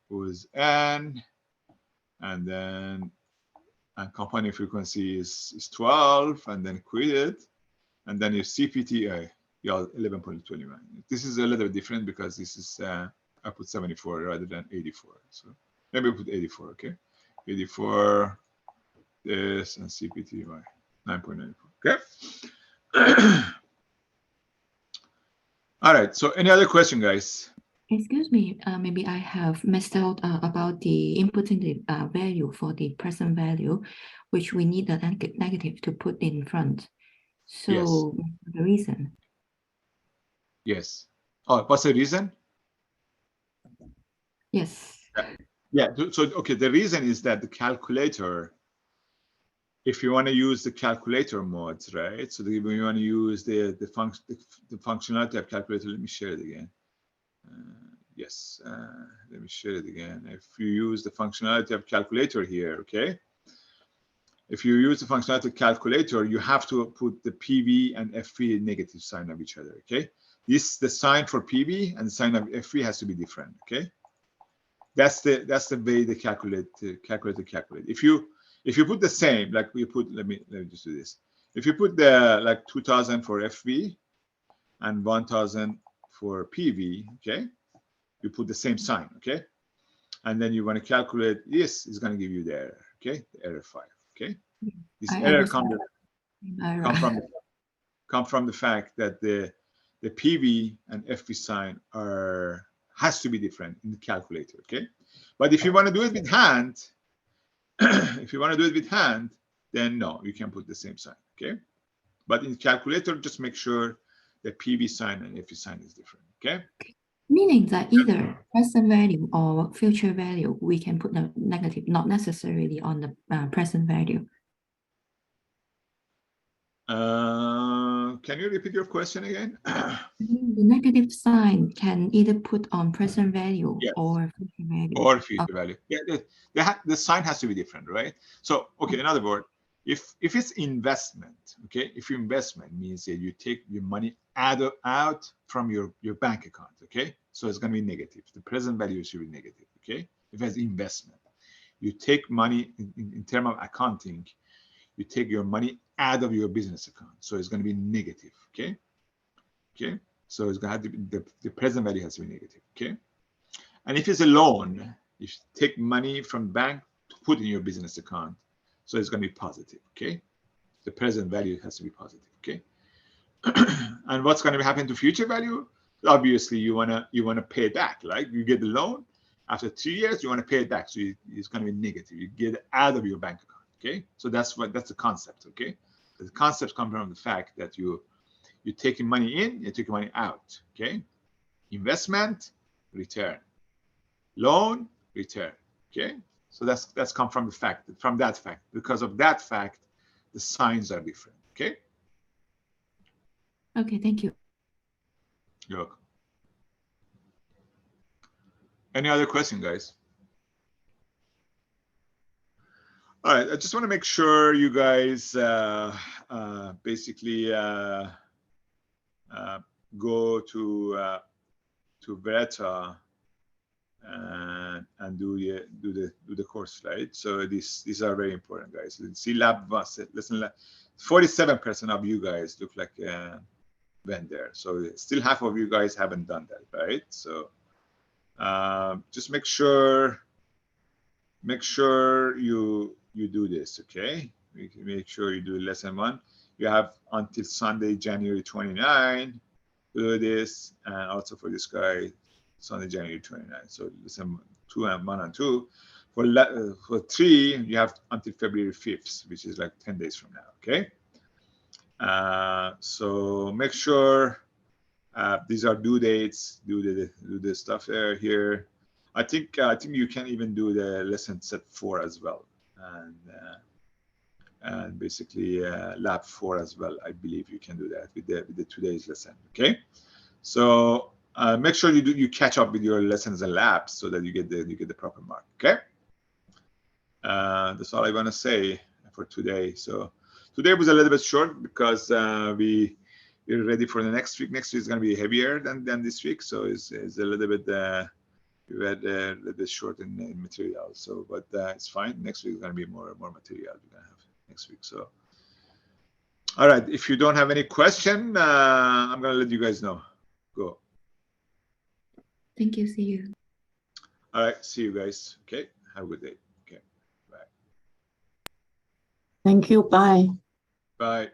was N, and then compounding frequency is 12, and then quit it, and then your CPT, yeah, 11.21. This is a little bit different because this is I put 74 rather than 84. So maybe we put 84, okay? 84, this, and CPT 9.94, okay? All right, so any other question, guys? Excuse me, maybe I have missed out about the inputting the value for the present value, which we need the negative to put in front. So the reason. Yes. Oh, what's the reason? Yes. Yeah, so okay, the reason is that the calculator, if you want to use the calculator modes, right? So when you want to use the functionality of calculator, let me share it again. Yes, let me share it again. If you use the functionality of calculator here, okay? If you use the functionality of calculator, you have to put the PV and FV negative sign of each other, okay? The sign for PV and the sign of FV has to be different, okay? That's the way the calculator calculate. If you put the same, like we put, let me just do this. If you put the like 2,000 for FV and 1,000 for PV, okay? You put the same sign, okay? And then you want to calculate this, is going to give you the error, okay? The error 5, okay? This error come from the fact that the PV and FV sign has to be different in the calculator, okay? But if you want to do it with hand, If you want to do it with hand, then no, you can put the same sign, okay? But in calculator, just make sure the PV sign and FE sign is different, okay? Meaning that either present value or future value, we can put the negative, not necessarily on the present value. Can you repeat your question again? The negative sign can either put on present value Yes. or future value. Or future value. Yeah, the sign has to be different, right? So, okay, in other words, if it's investment, okay, if your investment means that you take your money out from your bank account, okay, so it's going to be negative. The present value should be negative, okay? If it's investment, you take money in terms of accounting, you take your money out of your business account, so it's going to be negative, okay? Okay, so it's going to have to be, the present value has to be negative, okay? And if it's a loan, you take money from the bank to put in your business account, so it's going to be positive, okay? The present value has to be positive, okay? And what's going to happen to future value? Obviously, you wanna pay it back, right? You get the loan after 2 years, you want to pay it back, so it's going to be negative. You get it out of your bank account, okay? So that's the concept, okay? The concept comes from the fact that you're taking money in, you're taking money out, okay? Investment, return. Loan, return, okay? So that's come from that fact. Because of that fact, the signs are different, okay? Okay, thank you. You're welcome. Any other question, guys? All right, I just want to make sure you guys basically go to Verta and do the course, right? So these are very important, guys. See lab listen, 47% of you guys look like went there. So still half of you guys haven't done that, right? So just make sure you do this, okay? Make sure you do lesson 1. You have until Sunday, January 29 to do this, and also for this guy, Sunday, January 29. So lesson 2 and 1 and 2. For 3, you have until February 5th, which is like 10 days from now, okay? So make sure these are due dates. Do the stuff here. I think you can even do the lesson set 4 as well, and basically lab 4 as well. I believe you can do that with the today's lesson. Okay, so make sure you catch up with your lessons and labs so that you get the proper mark. Okay, that's all I want to say for today. So today was a little bit short because we're ready for the next week. Next week is going to be heavier than this week, so it's a little bit. We had a little bit short in material, so but it's fine. Next week is going to be more material we're going to have next week. So, all right. If you don't have any question, I'm going to let you guys know. Go. Thank you. See you. All right. See you guys. Okay. Have a good day. Okay. Bye. Thank you. Bye. Bye.